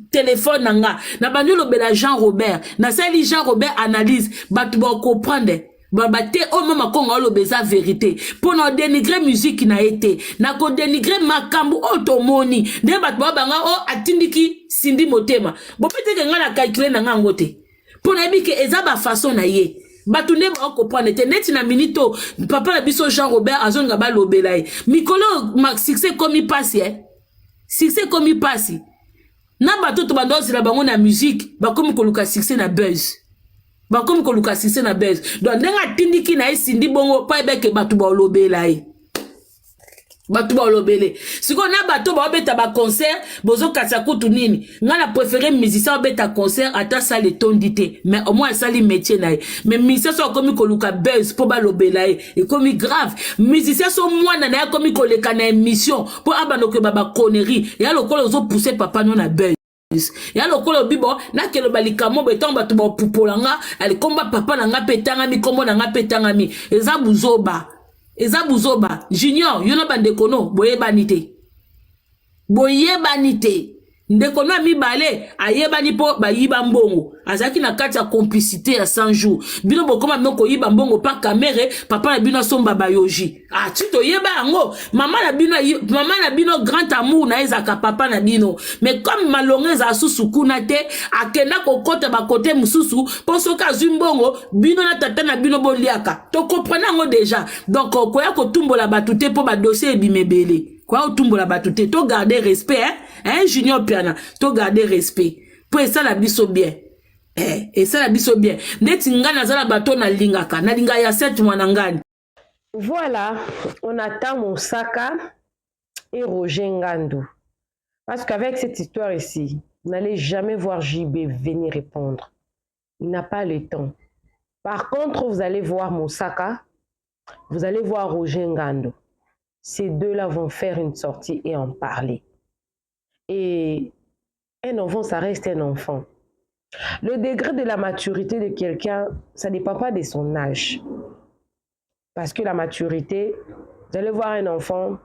D: téléphone nanga na banyo bela Jean Robert na sali Jean Robert analyse batu ba comprendre babate o mama konga lo beza vérité pour na dénigrer musique na été na ko dénigrer makambu otomoni de batu ba banga o atindiki sindi motema bo pete nga na calculer nanga ngote pour na bike eza ba façon na ye batu ne ba comprendre te net na minito papa na biso Jean Robert azonga ba lobela mikolo max succès comme il passe succès comme il passe na bato to bandozi la bango na musique ba comme koluka succès na buzz ba comme koluka succès na buzz donc ndenga tindiki na esindi bongo pa ebeke bato ba lobela bato ba lobele siko na bato ba beta ba concert bozo kasa kutu nini nga na préférer musicien beta concert ata ça le tondité mais au moins ça li métier na mais musicien so comme koluka buzz po ba lobela et comme grave musicien so mwana na comme koleka na émission po abano ke baba connerie ya lokolo zo pousser papa non na buzz ya lokolo bibo na kelo balika mo beton bato ba pupolanga ali komba papa na nga petanga mi kombo na nga petanga mi eza buzoba junior yono bandekono boyebanite ndekono mi bale ayebani po bayiba mbongo azaki na kati ya complicité ya 100 jours bino bokoma moko yiba mbongo pa kamere papa na bino somba bayoji tito yeba yango mama na bino grand amour na ezaka papa na bino mais comme malongeza asusu kuna te akenda kokota ba kote mususu poso ka zimbongo bino na tata na bino boliaka to comprendre ngo déjà donc koya ko tumbola batute po ba dossier ebimebele quoi otumbola batute to garder respect Junior Piana to garder respect pour ça la biso bien et ça la biso bien neti ngana zala bato na lingaka na linga ya 7 mwanangani.
B: Voilà, on attend Moussaka et Roger Ngandou parce qu'avec cette histoire ici vous n'allez jamais voir JB venir répondre, il n'a pas le temps. Par contre vous allez voir Moussaka, vous allez voir Roger Ngandou. Ces deux-là vont faire une sortie et en parler. Et un enfant, ça reste un enfant. Le degré de la maturité de quelqu'un, ça ne dépend pas de son âge. Parce que la maturité, vous allez voir un enfant,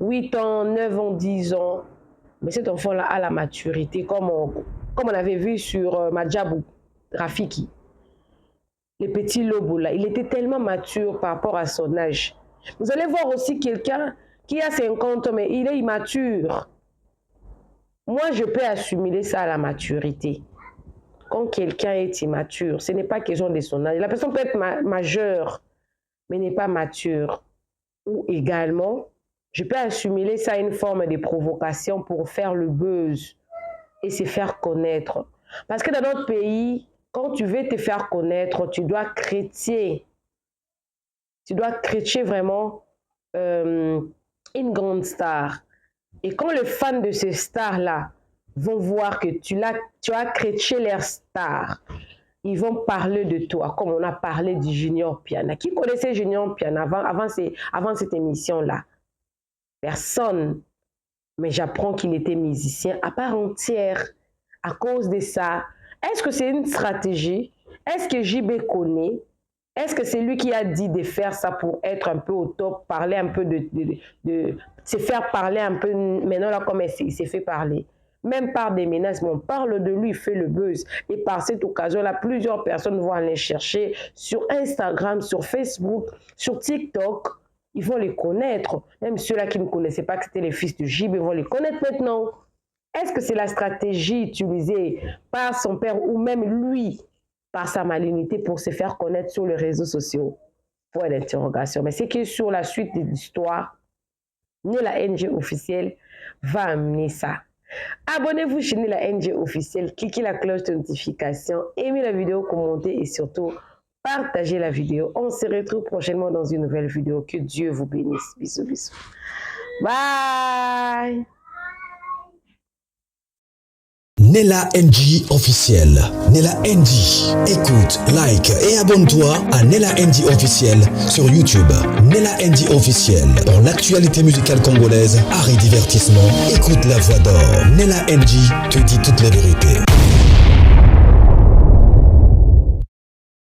B: 8 ans, 9 ans, 10 ans, Mais cet enfant-là a la maturité, comme on avait vu sur Madjabou, Rafiki. Le petit Lobo, là, il était tellement mature par rapport à son âge. Vous allez voir aussi quelqu'un qui a 50 ans, mais il est immature. Moi, je peux assimiler ça à la maturité. Quand quelqu'un est immature, ce n'est pas question de son âge. La personne peut être majeure, mais n'est pas mature. Ou également, je peux assimiler ça à une forme de provocation pour faire le buzz et se faire connaître. Parce que dans notre pays, quand tu veux te faire connaître, tu dois chrétier. Tu dois chrétier vraiment une grande star. Et quand les fans de ces stars-là vont voir que tu as chrétié leur star, ils vont parler de toi, comme on a parlé du Junior Piana. Qui connaissait Junior Piana avant cette émission-là? Personne. Mais j'apprends qu'il était musicien à part entière à cause de ça. Est-ce que c'est une stratégie? Est-ce que JB connaît? Est-ce que c'est lui qui a dit de faire ça pour être un peu au top, parler un peu de se faire parler un peu maintenant là comme il s'est fait parler? Même par des menaces, mais on parle de lui, il fait le buzz. Et par cette occasion-là, plusieurs personnes vont aller chercher sur Instagram, sur Facebook, sur TikTok. Ils vont les connaître. Même ceux-là qui ne connaissaient pas que c'était les fils de JB vont les connaître maintenant. Est-ce que c'est la stratégie utilisée par son père ou même lui, par sa malignité pour se faire connaître sur les réseaux sociaux? Point d'interrogation. Mais c'est que sur la suite de l'histoire, Nela NG officielle va amener ça. Abonnez-vous chez Nela NG officielle, cliquez la cloche de notification, aimez la vidéo, commentez et surtout partagez la vidéo. On se retrouve prochainement dans une nouvelle vidéo. Que Dieu vous bénisse. Bisous, bisous. Bye.
A: Nela NG officiel. Nela NG. Écoute, like et abonne-toi à Nela NG officiel sur YouTube. Nela NG officiel. Pour l'actualité musicale congolaise, art et divertissement, écoute la voix d'or. Nela NG te dit toutes les vérités.